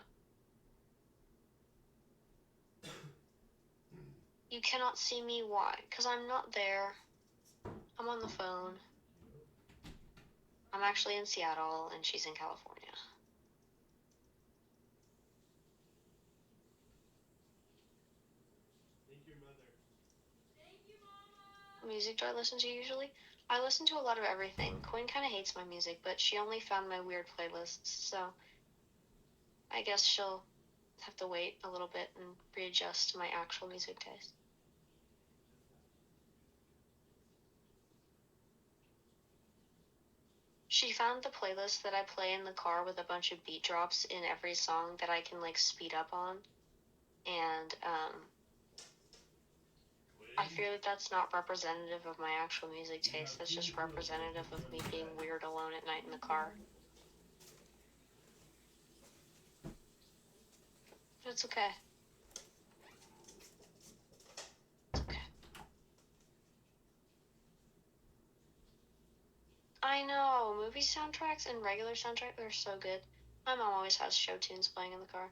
You cannot see me, why? Because I'm not there. I'm on the phone. I'm actually in Seattle, and she's in California. Thank you, Mother. Thank you, Mama! What music do I listen to usually? I listen to a lot of everything. Quinn kind of hates my music, but she only found my weird playlists, so I guess she'll have to wait a little bit and readjust to my actual music taste. She found the playlist that I play in the car with a bunch of beat drops in every song that I can, like, speed up on. And, I fear that that's not representative of my actual music taste. That's just representative of me being weird alone at night in the car. But it's okay. It's okay. I know, movie soundtracks and regular soundtracks are so good. My mom always has show tunes playing in the car.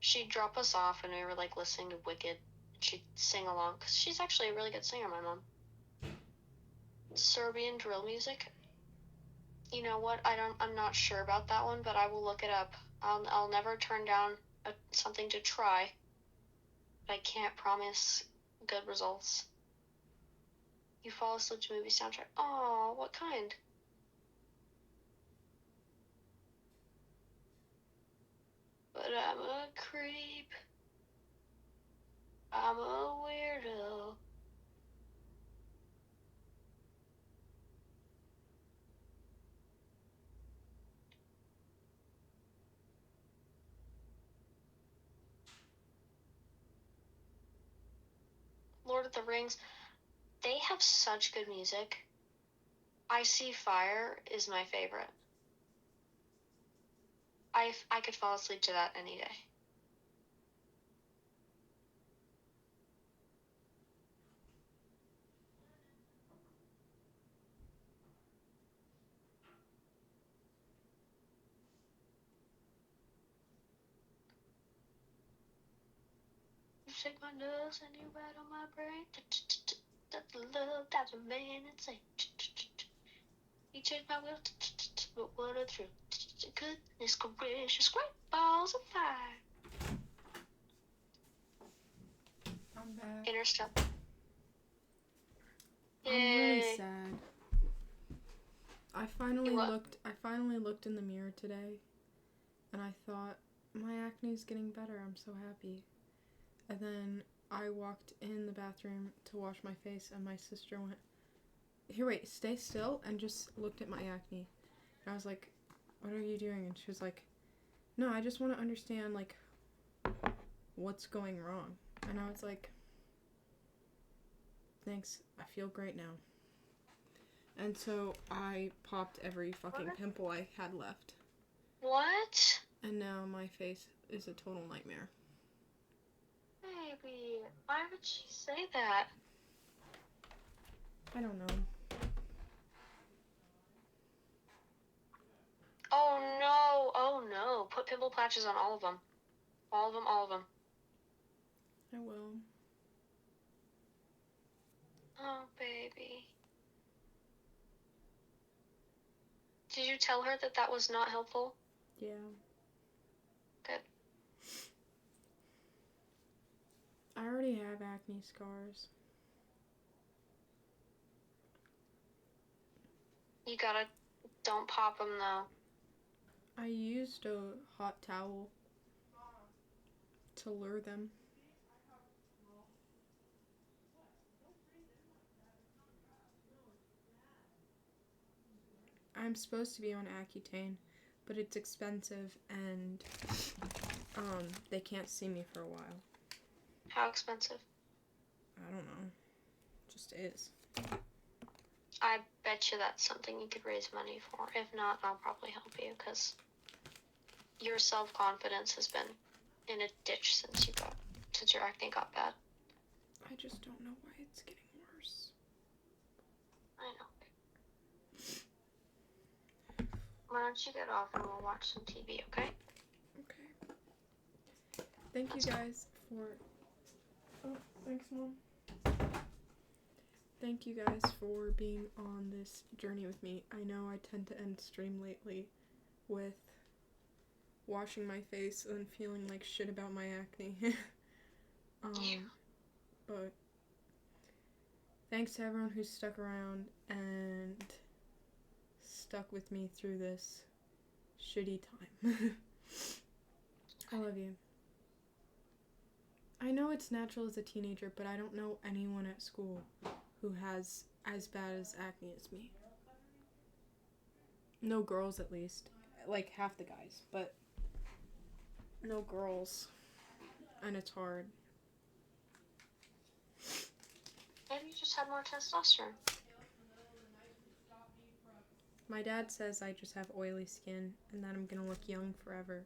She'd drop us off and we were like listening to Wicked. She'd sing along, because she's actually a really good singer, my mom. Serbian drill music. You know what? I'm not sure about that one, but I will look it up. I'll never turn down something to try, but I can't promise good results. You fall asleep to movie soundtrack. Oh, what kind? But I'm a creep. I'm a weirdo. Lord of the Rings, they have such good music. I See Fire is my favorite. I could fall asleep to that any day. You shake my nose and you rattle my brain. That's the love that a man insane. You change my will, but what a truth. Goodness gracious, great balls of fire. I'm back. Interstellar. I'm really Yay. sad. I what? finally looked in the mirror today, and I thought, my acne's getting better, I'm so happy. And then I walked in the bathroom to wash my face, and my sister went, here, wait, stay still, and just looked at my acne. And I was like, what are you doing? And she was like, no, I just want to understand, like, what's going wrong. And I was like, thanks, I feel great now. And so I popped every fucking pimple I had left. What? And now my face is a total nightmare. Baby, why would she say that? I don't know. Oh no, oh no. Put pimple patches on all of them. All of them, all of them. I will. Oh, baby. Did you tell her that that was not helpful? Yeah. Good. I already have acne scars. You gotta, don't pop them though. I used a hot towel to lure them. I'm supposed to be on Accutane, but it's expensive and they can't see me for a while. How expensive? I don't know. Just is. I bet you that's something you could raise money for. If not, I'll probably help you, because your self-confidence has been in a ditch since your acne got bad. I just don't know why it's getting worse. I know. Why don't you get off and we'll watch some TV, okay? Okay. Thank you guys for... Oh, thanks, Mom. Thank you guys for being on this journey with me. I know I tend to end stream lately with washing my face and feeling like shit about my acne. But thanks to everyone who stuck around and stuck with me through this shitty time. I love you. I know it's natural as a teenager, but I don't know anyone at school who has as bad as acne as me. No girls, at least. Like, half the guys, but no girls. And it's hard. Maybe you just had more testosterone. My dad says I just have oily skin and that I'm gonna look young forever.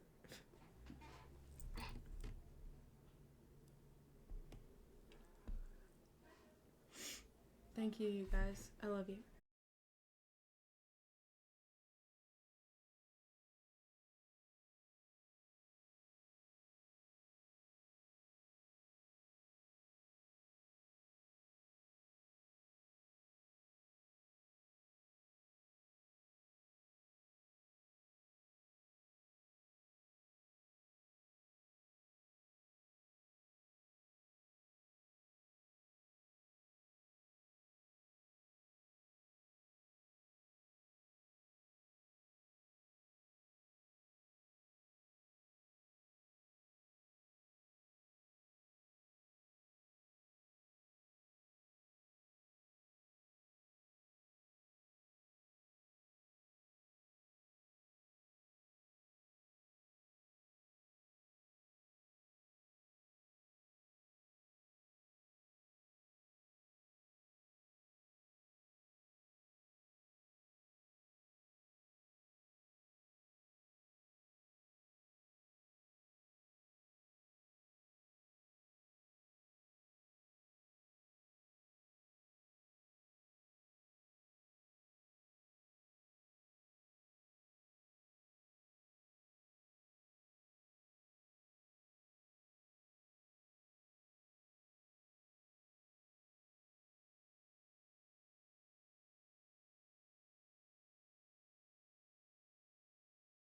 Thank you, you guys. I love you.